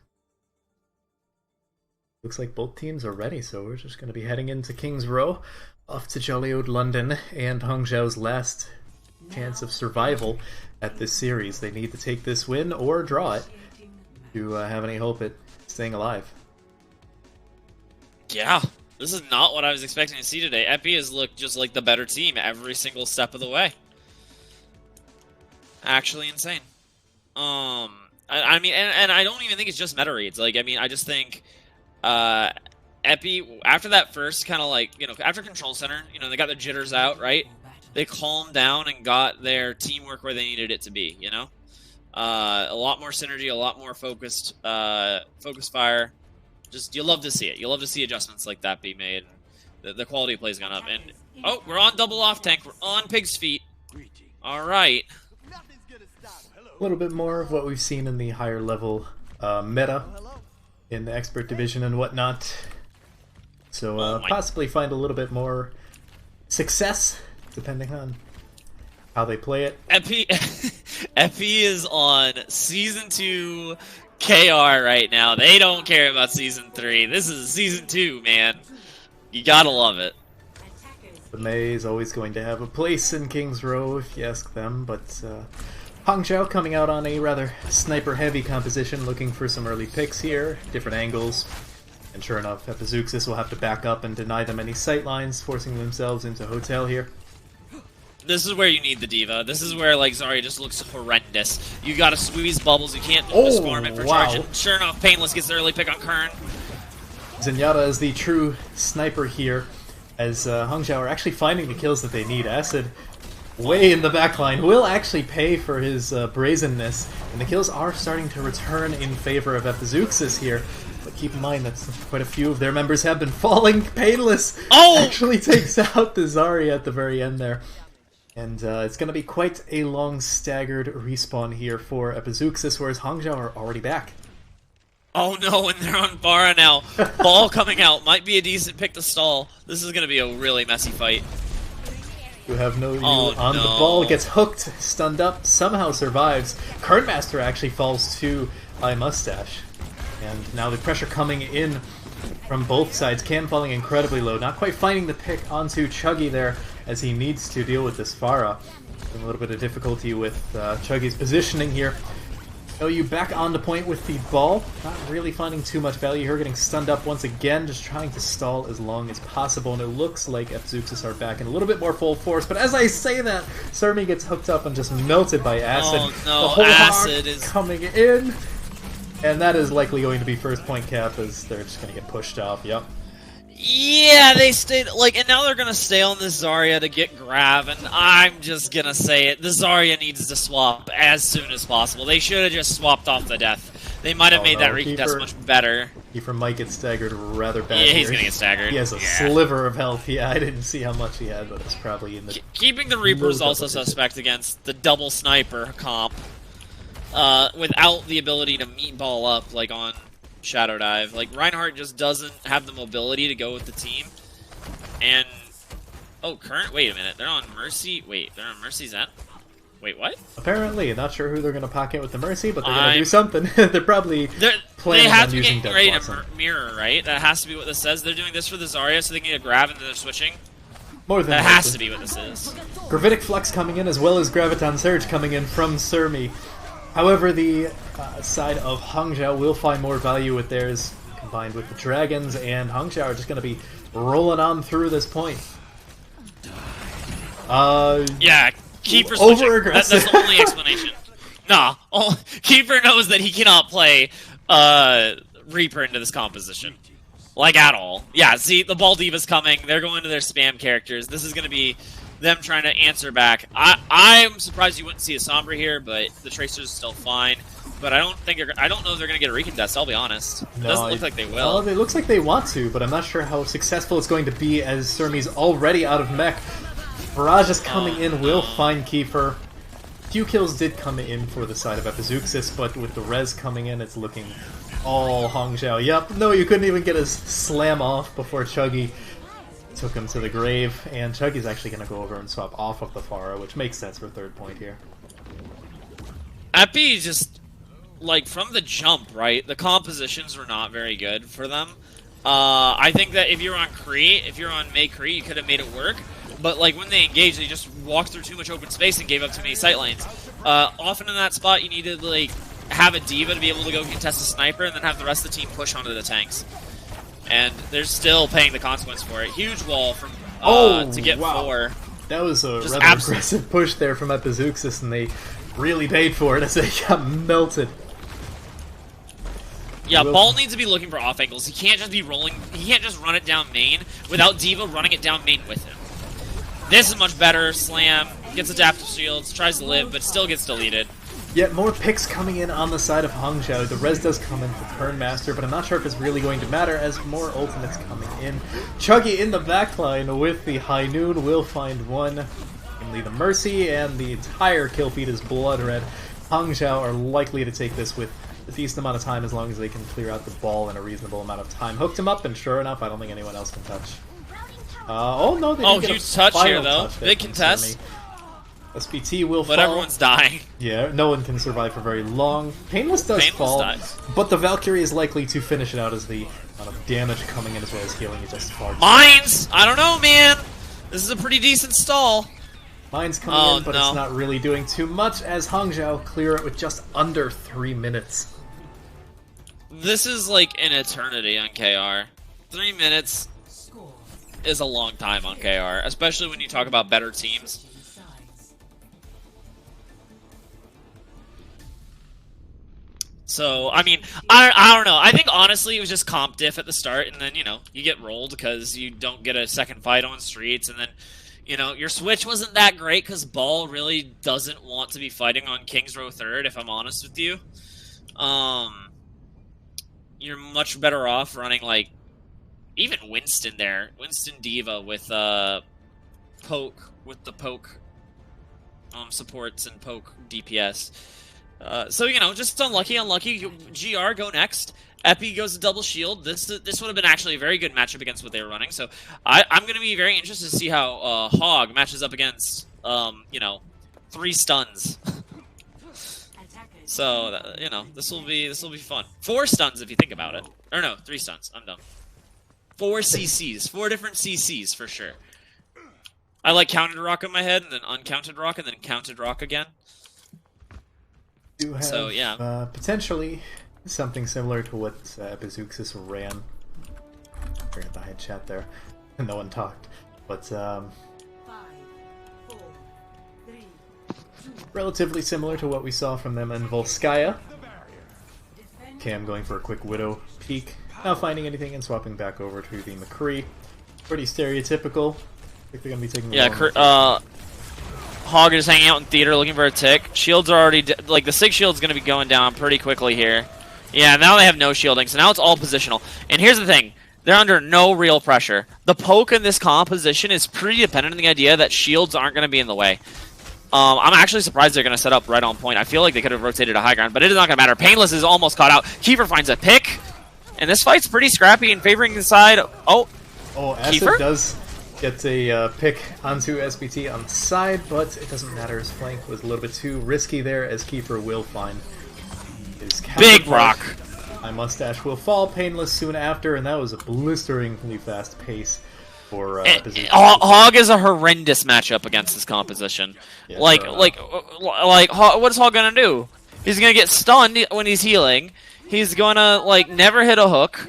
Looks like both teams are ready, so we're just going to be heading into Kings Row, off to Jolly Old London, and Hangzhou's last chance of survival at this series. They need to take this win or draw it to have any hope at staying alive. Yeah, this is not what I was expecting to see today. Epi has looked just like the better team every single step of the way. Actually insane. I mean, and I don't even think it's just meta reads. Like, I mean, I just think Epi, after that first kind of like, after Control Center, they got their jitters out, right? They calmed down and got their teamwork where they needed it to be, A lot more synergy, a lot more focused fire. Just, you love to see it. You love to see adjustments like that be made. The quality of play's gone up. And, oh, we're on double off tank. We're on Pig's feet. All right. A little bit more of what we've seen in the higher level meta in the expert division and whatnot. So possibly find a little bit more success depending on how they play it. Epi is on Season 2 KR right now. They don't care about Season 3. This is Season 2, man. You gotta love it. The Mei is always going to have a place in King's Row if you ask them, but Hangzhou coming out on a rather sniper-heavy composition, looking for some early picks here, different angles. And sure enough, Epizeuxis will have to back up and deny them any sightlines, forcing themselves into hotel here. This is where you need the diva. This is where, like, Zarya just looks horrendous. You gotta squeeze bubbles, you can't farm it for charging. Sure enough, Painless gets the early pick on Kern. Zenyatta is the true sniper here, as Hangzhou are actually finding the kills that they need. Acid, way in the backline, will actually pay for his brazenness, and the kills are starting to return in favor of Epizeuxis here. But keep in mind that quite a few of their members have been falling. Painless actually takes out the Zarya at the very end there. And it's going to be quite a long staggered respawn here for Epizeuxis, whereas Hangzhou are already back. Oh no, and they're on Bara now. Ball coming out. Might be a decent pick to stall. This is going to be a really messy fight. You have no view on the ball, gets hooked, stunned up, somehow survives. Kernmaster actually falls to iMustache. And now the pressure coming in from both sides. Cam falling incredibly low, not quite finding the pick onto Chuggy there as he needs to deal with this Pharah. A little bit of difficulty with Chuggy's positioning here. OU back on the point with the ball, not really finding too much value here, getting stunned up once again, just trying to stall as long as possible, and it looks like Epizeuxis are back in a little bit more full force, but as I say that, Surmi gets hooked up and just melted by Acid. Oh no, the whole Acid is coming in, and that is likely going to be first point cap as they're just going to get pushed off, yep. Yeah, they stayed, like, and now they're gonna stay on this Zarya to get grab, and I'm just gonna say it, the Zarya needs to swap as soon as possible. They should have just swapped off the death. They might have made that recontest much better. Kiefer might get staggered rather bad. Yeah, he's gonna get staggered. He has a sliver of health. Yeah, I didn't see how much he had, but it's probably in the... Keeping the Reaper is also suspect against the double sniper comp, without the ability to meet ball up, like on Shadow Dive. Like, Reinhardt just doesn't have the mobility to go with the team. And, oh, Current, wait a minute, they're on Mercy, wait, they're on Mercy's end? Wait, what? Apparently, not sure who they're going to pocket with the Mercy, but they're going to do something. They're probably planning on using Death ready Blossom. to mirror, right? That has to be what this says. They're doing this for the Zarya so they can get a grab and then they're switching. More than that has to be what this is. Gravitic Flux coming in as well as Graviton Surge coming in from Surmi. However, the side of Hangzhou will find more value with theirs combined with the Dragons, and Hangzhou are just going to be rolling on through this point. Yeah, Keeper's over-aggressive. That's the only explanation. Nah, Keeper knows that he cannot play Reaper into this composition. Like, at all. Yeah, see, the Ball Diva's coming. They're going to their spam characters. This is going to be them trying to answer back. I'm surprised you wouldn't see a Sombra here, but the Tracer's still fine. But I don't know if they're going to get a recontest, I'll be honest. It doesn't look like they will. Well, it looks like they want to, but I'm not sure how successful it's going to be as Surmi's already out of mech. Barrage is coming in, will find Kiefer. Few kills did come in for the side of Epizeuxis, but with the res coming in, it's looking all Hangzhou. Yep, no, you couldn't even get a slam off before Chuggy took him to the grave, and Chuggy's actually going to go over and swap off of the Pharah, which makes sense for third point here. Epi just, like, from the jump, right, the compositions were not very good for them. I think that if you're on Kree, if you're on Mei Kree, you could have made it work. But, like, when they engaged, they just walked through too much open space and gave up too many sight lanes. Often in that spot, you need to, like, have a diva to be able to go contest a sniper and then have the rest of the team push onto the tanks. And they're still paying the consequence for it. Huge wall from to get 4. That was a rather aggressive push there from Epizeuxis, and they really paid for it as they got melted. Yeah, Ball needs to be looking for off angles. He can't just be rolling. He can't just run it down main without Diva running it down main with him. This is much better. Slam, gets adaptive shields, tries to live, but still gets deleted. Yet more picks coming in on the side of Hangzhou. The res does come in for Kernmaster, but I'm not sure if it's really going to matter as more ultimates coming in. Chuggy in the backline with the High Noon will find one. Namely the Mercy, and the entire kill feed is blood red. Hangzhou are likely to take this with a decent amount of time as long as they can clear out the ball in a reasonable amount of time. Hooked him up, and sure enough, I don't think anyone else can touch. Oh no, they didn't get huge touch here though. Touch Big contest. SPT will fall. But everyone's dying. Yeah, no one can survive for very long. Painless does fall, dies. but the Valkyrie is likely to finish it out as the amount of damage coming in as well as healing is just far. Mines! I don't know, man! This is a pretty decent stall. Mines coming in, but it's not really doing too much as Hangzhou clear it with just under 3 minutes. This is like an eternity on KR. 3 minutes is a long time on KR, especially when you talk about better teams. So, I mean, I don't know. I think, honestly, it was just comp diff at the start, and then, you know, you get rolled because you don't get a second fight on streets, and then, you know, your switch wasn't that great because Ball really doesn't want to be fighting on King's Row 3rd, if I'm honest with you. You're much better off running, like, even Winston there. Winston Diva with, Poke, with the Poke, supports and Poke DPS. So, you know, just unlucky. GR go next. Epi goes to double shield. This would have been actually a very good matchup against what they were running. So I'm going to be very interested to see how Hog matches up against, you know, 3 stuns. So, you know, this will be fun. 4 stuns if you think about it. Or no, 3 stuns. I'm dumb. 4 CCs. 4 different CCs for sure. I like counted rock in my head, and then uncounted rock, and then counted rock again. Do have, so yeah, potentially something similar to what Epizeuxis ran. I forgot the head chat there, no one talked. But 5, 4, 3, 2. Relatively similar to what we saw from them in Volskaya. Cam going for a quick Widow peek, not finding anything and swapping back over to the McCree. Pretty stereotypical. I think they're gonna be taking. Hog is hanging out in theater looking for a tick. Shields are already... like, the Sig shield's going to be going down pretty quickly here. Yeah, now they have no shielding, so now it's all positional. And here's the thing. They're under no real pressure. The poke in this composition is pretty dependent on the idea that shields aren't going to be in the way. I'm actually surprised they're going to set up right on point. I feel like they could have rotated a high ground, but it is not going to matter. Painless is almost caught out. Kiefer finds a pick. And this fight's pretty scrappy and favoring the side... Oh, Acid Kiefer? Does get a pick onto SBT on the side, but it doesn't matter. His flank was a little bit too risky there, as Kiefer will find his big rock. My mustache will fall painless soon after, and that was a blisteringly fast pace for Hog is a horrendous matchup against this composition. Yeah, what is Hog gonna do? He's gonna get stunned when he's healing. He's gonna never hit a hook.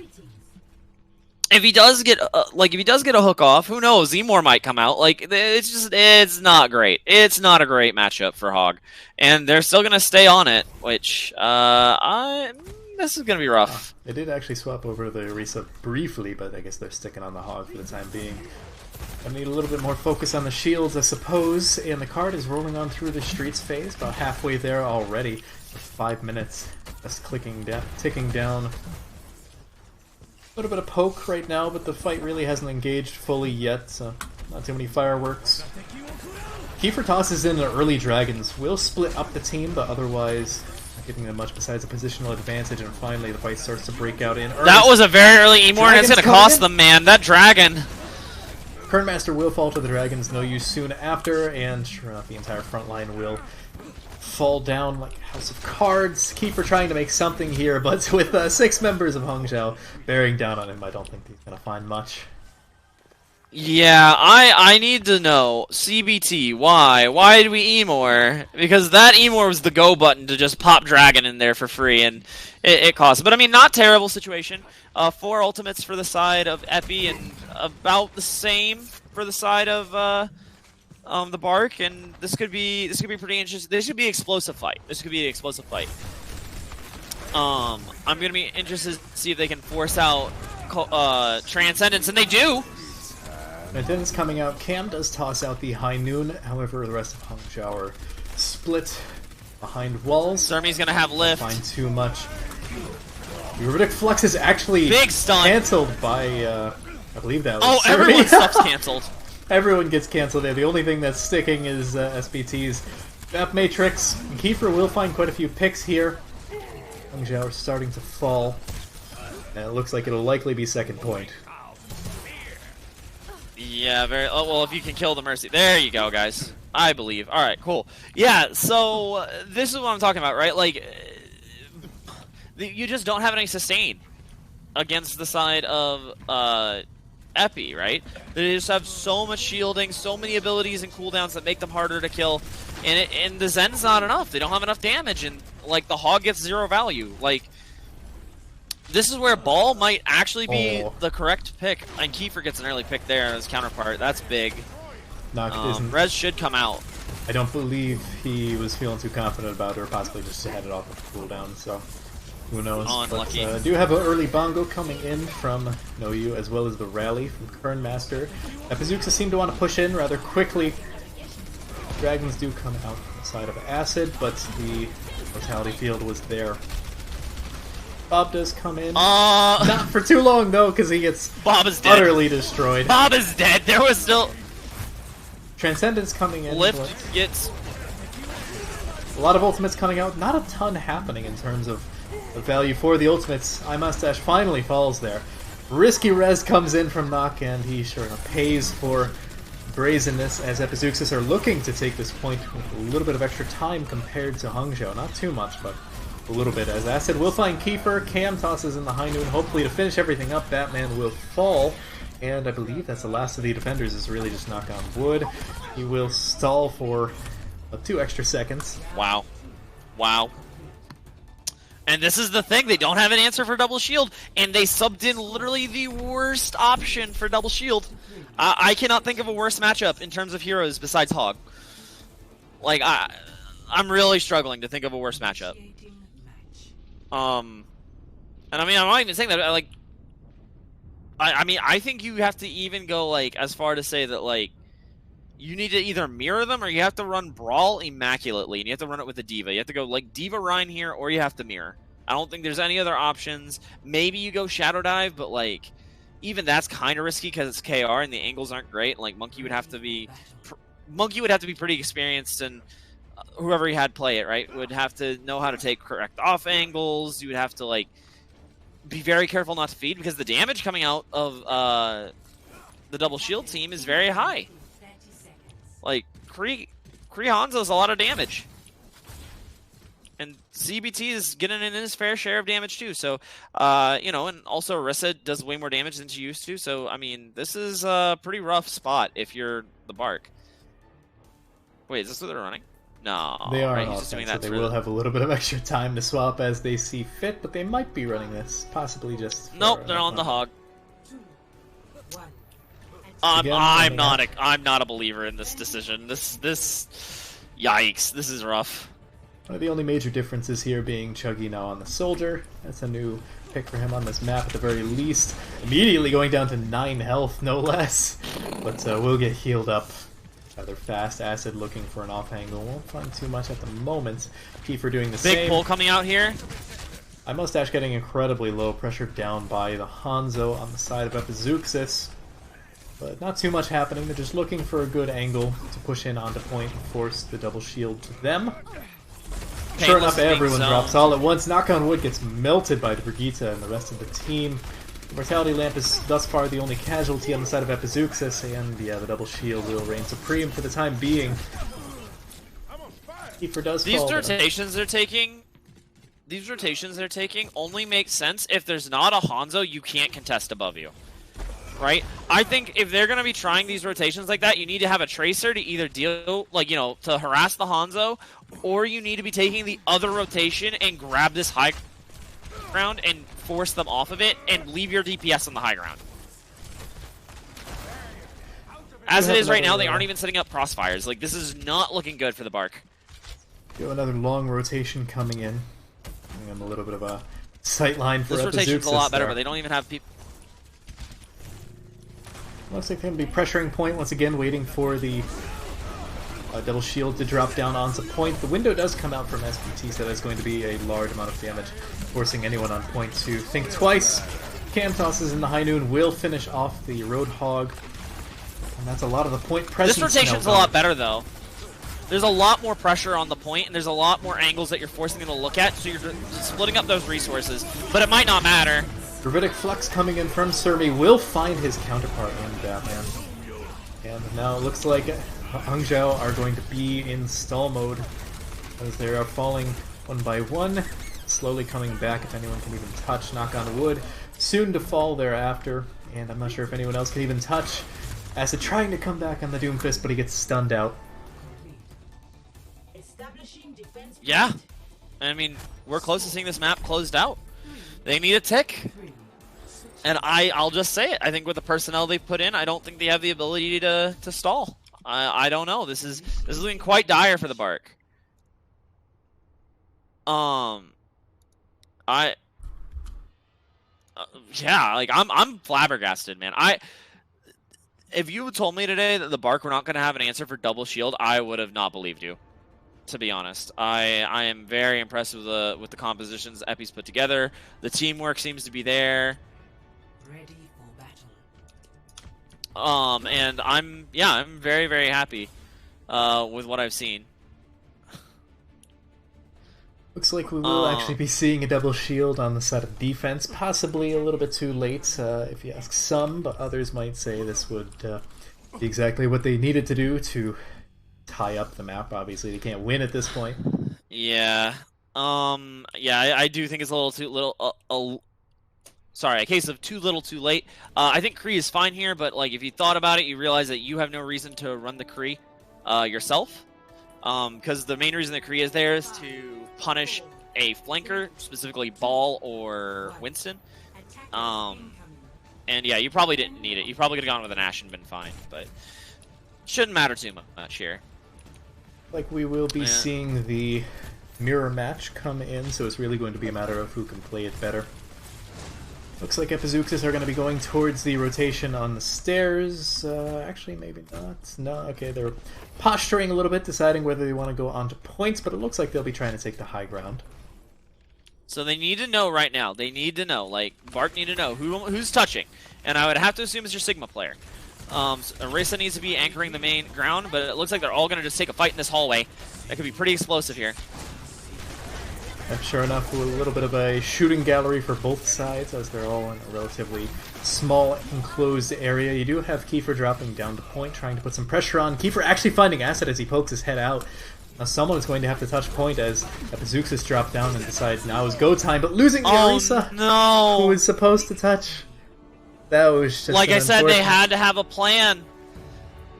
If he does get a hook off, who knows? Emor might come out. It's not great. It's not a great matchup for Hog, and they're still gonna stay on it. Which this is gonna be rough. They did actually swap over to the Orisa briefly, but I guess they're sticking on the Hog for the time being. I need a little bit more focus on the shields, I suppose. And the card is rolling on through the streets phase, about halfway there already. 5 minutes, just ticking down. A little bit of poke right now, but the fight really hasn't engaged fully yet, so not too many fireworks. Kiefer tosses in the early dragons. Will split up the team, but otherwise not giving them much besides a positional advantage, and finally the fight starts to break out in earnest. That was a very early Emor, and it's going to cost them, man. That dragon. Kernmaster will fall to the dragons, no use soon after, and sure enough, the entire front line will fall down like a house of cards. Kiefer trying to make something here, but with 6 members of Hangzhou bearing down on him, I don't think he's going to find much. Yeah, I need to know, CBT, why? Why did we Emor? Because that Emor was the go button to just pop Dragon in there for free, and it cost. But I mean, not terrible situation. 4 ultimates for the side of Epi, and about the same for the side of the Bark, and this could be pretty interesting. This should be an explosive fight. I'm gonna be interested to see if they can force out Transcendence, and they do. Transcendence coming out. Cam does toss out the High Noon. However, the rest of Hangzhou are split behind walls. Zermi's gonna have lift. Find too much. Runic Flux is actually Big stun. Canceled by, I believe that was Oh, Zermi. everyone's stuff's canceled. Everyone gets canceled there. The only thing that's sticking is SBT's Map Matrix. Kiefer will find quite a few picks here. Hangzhou is starting to fall. And it looks like it'll likely be second point. Yeah, very. Oh, well, if you can kill the Mercy. There you go, guys. I believe. Alright, cool. Yeah, so this is what I'm talking about, right? Like, you just don't have any sustain against the side of Epi, right? They just have so much shielding, so many abilities and cooldowns that make them harder to kill, and the Zen's not enough. They don't have enough damage, and like the Hog gets 0 value. Like, this is where Ball might actually be the correct pick, and Kiefer gets an early pick there as counterpart. That's big. Rez should come out. I don't believe he was feeling too confident about it, or possibly just had it off of cooldown, so who knows. Unlucky. But do have an early bongo coming in from Noyu, as well as the rally from Kernmaster. Epizeuxis seem to want to push in rather quickly. Dragons do come out from the side of Acid, but the Mortality Field was there. Bob does come in. Not for too long, though, because he gets Bob is dead. Utterly destroyed. Bob is dead. There was still... Transcendence coming in. Lift gets... A lot of ultimates coming out. Not a ton happening in terms of the value for the ultimates. iMustache finally falls there. Risky Res comes in from Nock, and he sure enough pays for brazenness as Epizeuxis are looking to take this point with a little bit of extra time compared to Hangzhou. Not too much, but a little bit. As Acid will find Kiefer. Cam tosses in the high noon, hopefully to finish everything up. Batman will fall. And I believe that's the last of the defenders, is really just knock on wood. He will stall for 2 extra seconds. Wow. Wow. And this is the thing, they don't have an answer for double shield, and they subbed in literally the worst option for double shield. I cannot think of a worse matchup in terms of heroes besides Hog. Like, I'm really struggling to think of a worse matchup. And I mean, I'm not even saying that, like, I mean, I think you have to even go, like, as far to say that, like, you need to either mirror them or you have to run Brawl immaculately, and you have to run it with a Diva. You have to go, like, Diva Rhine here, or you have to mirror. I don't think there's any other options. Maybe you go Shadow Dive, but, like, even that's kind of risky because it's KR and the angles aren't great. Like, Monkey would have to be pretty experienced, and whoever he had play it, right, would have to know how to take correct off angles. You would have to, like, be very careful not to feed, because the damage coming out of the double shield team is very high. Like, Kree Hanzo's a lot of damage. And CBT is getting in his fair share of damage too, so, you know, and also Orisa does way more damage than she used to, so, I mean, this is a pretty rough spot if you're the Bark. Wait, is this what they're running? No, they are right, on he's just doing that so they will have a little bit of extra time to swap as they see fit, but they might be running this, possibly just... Nope, they're on the Hog. I'm not a believer in this decision. Yikes, this is rough. One of the only major differences here being Chuggy now on the Soldier. That's a new pick for him on this map at the very least. Immediately going down to 9 health, no less. But will get healed up rather fast. Acid looking for an off angle. Won't find too much at the moment. Kiefer doing the same. Big pull coming out here. iMustache getting incredibly low, pressured down by the Hanzo on the side of Epizeuxis. But not too much happening. They're just looking for a good angle to push in onto point and force the double shield to them. Sure enough, everyone drops all at once. Knock on wood gets melted by the Brigitte and the rest of the team. The Mortality Lamp is thus far the only casualty on the side of Epizeuxis, and yeah, the double shield will reign supreme for the time being. Kiefer does fall. These rotations they're taking only make sense if there's not a Hanzo you can't contest above you. Right? I think if they're going to be trying these rotations like that, you need to have a Tracer to either deal, like, you know, to harass the Hanzo, or you need to be taking the other rotation and grab this high ground and force them off of it and leave your DPS on the high ground. As it is right now, they aren't even setting up crossfires. Like, this is not looking good for the Bark. We have another long rotation coming in. Giving them a little bit of a sight line for Epizeuxis. This rotation's a lot better, there. but they don't even have people. Looks like they're going to be pressuring point once again, waiting for the Double shield to drop down onto point. The window does come out from SBT, so that's going to be a large amount of damage, forcing anyone on point to think twice. Cam tosses in the high noon will finish off the Roadhog. And that's a lot of the point presence. This rotation's a lot better, though. There's a lot more pressure on the point, and there's a lot more angles that you're forcing them to look at, so you're splitting up those resources. But it might not matter. Gravitic Flux coming in from Surmi will find his counterpart in Batman. And now it looks like Hangzhou are going to be in stall mode as they are falling one by one, slowly coming back if anyone can even touch, knock on wood. Soon to fall thereafter, and I'm not sure if anyone else can even touch. Acid trying to come back on the Doomfist, but he gets stunned out. Yeah, I mean, we're close to seeing this map closed out. They need a tick. And I'll just say it. I think with the personnel they've put in, I don't think they have the ability to stall. I don't know. This is looking quite dire for the Bark. Yeah, like I'm flabbergasted, man. If you told me today that the Bark were not going to have an answer for double shield, I would have not believed you. To be honest, I am very impressed with the compositions Epi's put together. The teamwork seems to be there. Ready for battle. And I'm very, very happy with what I've seen. Looks like we will actually be seeing a double shield on the side of defense, possibly a little bit too late, if you ask some, but others might say this would be exactly what they needed to do to tie up the map. Obviously, they can't win at this point. Yeah. I do think it's a little too little. Sorry, a case of too little, too late. I think Kree is fine here, but like if you thought about it, you realize that you have no reason to run the Kree yourself, because the main reason the Kree is there is to punish a flanker, specifically Ball or Winston. And yeah, you probably didn't need it. You probably could have gone with an Ash and been fine, but shouldn't matter too much here. Like we will be seeing the mirror match come in, so it's really going to be a matter of who can play it better. Looks like Epizeuxis are going to be going towards the rotation on the stairs. Actually, maybe not. No, okay, they're posturing a little bit, deciding whether they want to go onto points, but it looks like they'll be trying to take the high ground. So they need to know right now. They need to know. Like, Bark need to know who's touching. And I would have to assume it's your Sigma player. Arisa needs to be anchoring the main ground, but it looks like they're all going to just take a fight in this hallway. That could be pretty explosive here. And sure enough, a little bit of a shooting gallery for both sides, as they're all in a relatively small, enclosed area. You do have Kiefer dropping down to point, trying to put some pressure on. Kiefer actually finding Acid as he pokes his head out. Now someone is going to have to touch point as Epizeuxis dropped down and decides now is go time, but losing Arisa, no, who was supposed to touch. That was just like I said, they had to have a plan.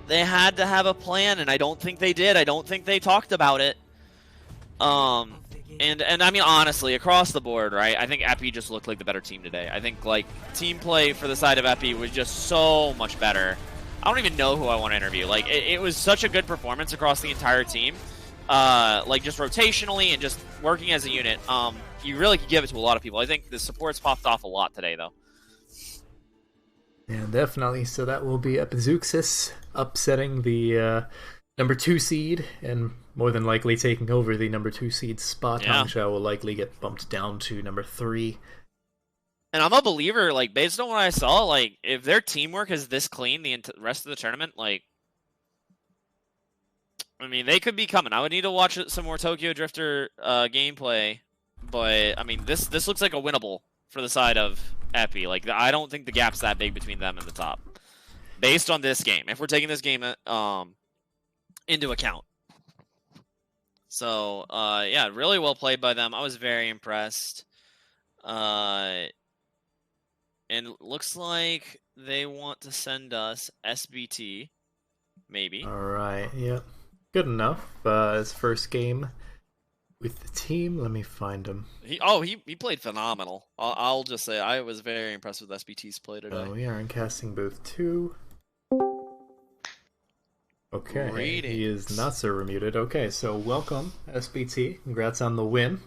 They had to have a plan, and I don't think they did. I don't think they talked about it. And I mean, honestly, across the board, right, I think Epi just looked like the better team today. I think, like, team play for the side of Epi was just so much better. I don't even know who I want to interview. Like, it was such a good performance across the entire team. Like, just rotationally and just working as a unit. You really could give it to a lot of people. I think the supports popped off a lot today, though. Yeah, definitely. So that will be Epizeuxis upsetting the number 2 seed, and more than likely taking over the number 2 seed spot. Yeah. Hangzhou will likely get bumped down to number 3. And I'm a believer, like, based on what I saw, like, if their teamwork is this clean the rest of the tournament, like, I mean, they could be coming. I would need to watch some more Tokyo Drifter gameplay, but, I mean, this looks like a winnable for the side of Epi. Like, I don't think the gap's that big between them and the top, based on this game, if we're taking this game into account. So, yeah, really well played by them. I was very impressed. And looks like they want to send us SBT, maybe. Alright, yep. Good enough. His first game with the team. Let me find him. He played phenomenal. I'll just say I was very impressed with SBT's play today. We are in casting booth 2. Okay, Greetings. He is not server muted. Okay, so welcome, SBT. Congrats on the win.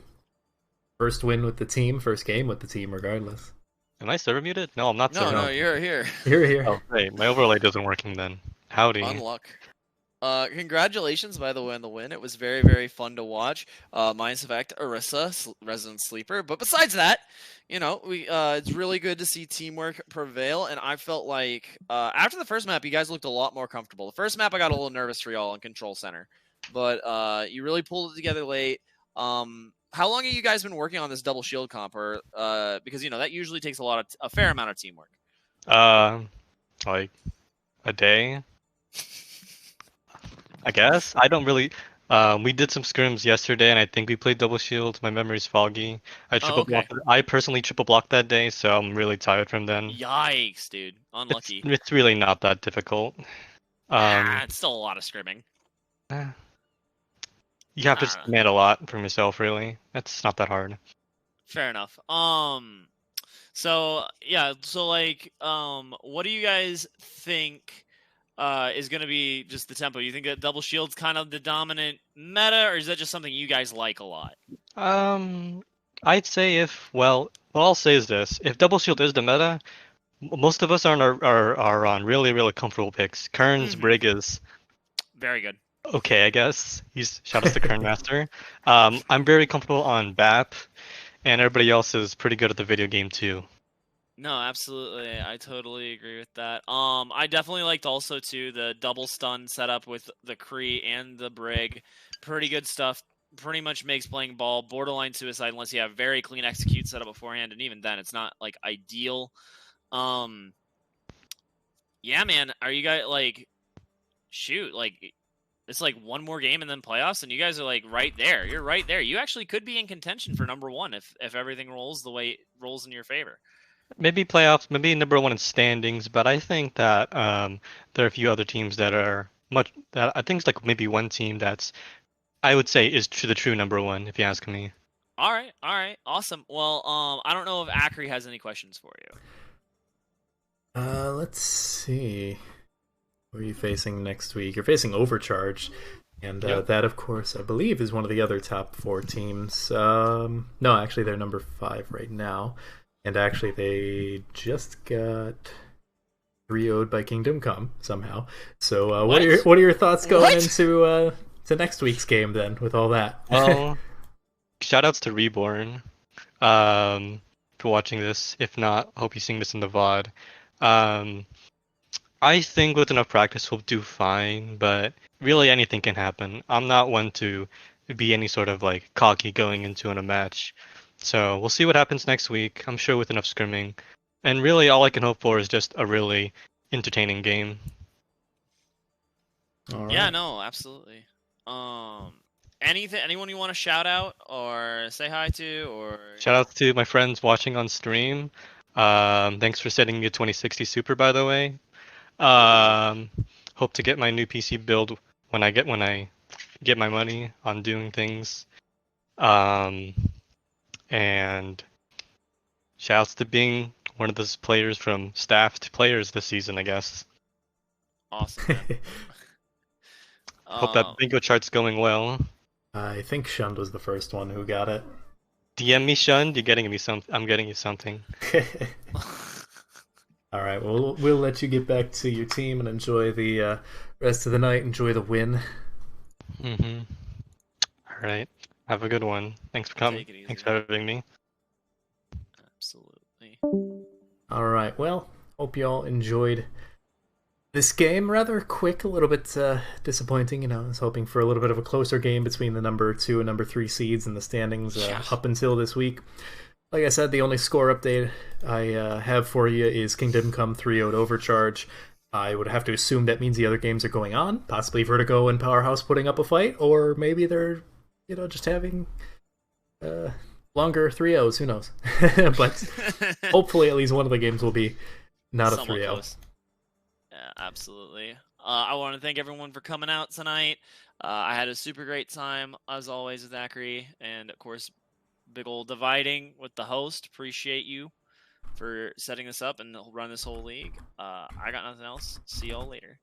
First win with the team, first game with the team, regardless. Am I server muted? No, I'm not server No, you're here. You're here. Oh, hey, my overlay isn't working then. Howdy. Unluck. Congratulations, by the way, on the win. It was very, very fun to watch. Minus Effect, Arissa, Resident Sleeper. But besides that, it's really good to see teamwork prevail. And I felt like after the first map, you guys looked a lot more comfortable. The first map, I got a little nervous for y'all in Control Center, but you really pulled it together late. How long have you guys been working on this double shield comp? Or because that usually takes a fair amount of teamwork. Like a day, I guess. I don't really. We did some scrims yesterday, and I think we played double shield. My memory's foggy. Okay. I personally triple blocked that day, so I'm really tired from then. Yikes, dude. Unlucky. It's really not that difficult. It's still a lot of scrimming. eh, You have to just demand a lot from yourself, really. That's not that hard. Fair enough. So yeah, what do you guys think is going to be just the tempo? You think that double shield's kind of the dominant meta, or is that just something you guys like a lot? I'd say what I'll say is this: if double shield is the meta, most of us are on really really comfortable picks. Kern's Brig is very good. Okay, I guess. Shout out to Kern Master. I'm very comfortable on BAP, and everybody else is pretty good at the video game too. No, absolutely. I totally agree with that. I definitely liked also too the double stun setup with the Kree and the Brig. Pretty good stuff. Pretty much makes playing ball borderline suicide unless you have very clean execute setup beforehand, and even then it's not like ideal. Yeah, man. Are you guys it's like one more game and then playoffs, and you guys are like right there. You're right there. You actually could be in contention for number one if everything rolls the way it rolls in your favor. Maybe playoffs, maybe number one in standings, but I think that there are a few other teams that are that I think it's like maybe one team that's I would say is the true number one, if you ask me. All right, awesome. Well, I don't know if Acri has any questions for you. Let's see. Who are you facing next week? You're facing Overcharge, and Yep. that, of course, I believe is one of the other top 4 teams. No, actually, they're number 5 right now, and actually, they just got 3-0'd by Kingdom Come somehow. So, what are your thoughts going into to next week's game then? With all that, Well, shoutouts to Reborn for watching this. If not, hope you sing this in the VOD. I think with enough practice we'll do fine, but really anything can happen. I'm not one to be any sort of like cocky going into a match. So we'll see what happens next week. I'm sure with enough scrimming. And really all I can hope for is just a really entertaining game. all right. Yeah, no, absolutely. Anyone you want to shout out or say hi to, or Shout out to my friends watching on stream. Thanks for setting me a 2060 Super, by the way. Hope to get my new PC build when I get my money on doing things. And shouts to being one of those players from staff to players this season, I guess. awesome. Man. Hope that bingo chart's going well. I think Shund was the first one who got it. DM me, Shun. You're getting me some. I'm getting you something. All right, well, we'll let you get back to your team and enjoy the rest of the night. Enjoy the win. All right. Have a good one. Thanks for coming. Take it easy, Thanks man. for having me. Absolutely. All right, well, hope you all enjoyed this game. Rather quick, a little bit disappointing. I was hoping for a little bit of a closer game between the number 2 and number 3 seeds in the standings up until this week. Like I said, the only score update I have for you is Kingdom Come 3-0 Overcharge. I would have to assume that means the other games are going on, possibly Vertigo and Powerhouse putting up a fight, or maybe they're, just having longer 3-0s, who knows. But hopefully at least one of the games will be not Somewhat a 3-0. close. Yeah, absolutely. I want to thank everyone for coming out tonight. I had a super great time, as always, with Zachary, and of course, big old dividing with the host. Appreciate you for setting this up and run this whole league. I got nothing else. See y'all later.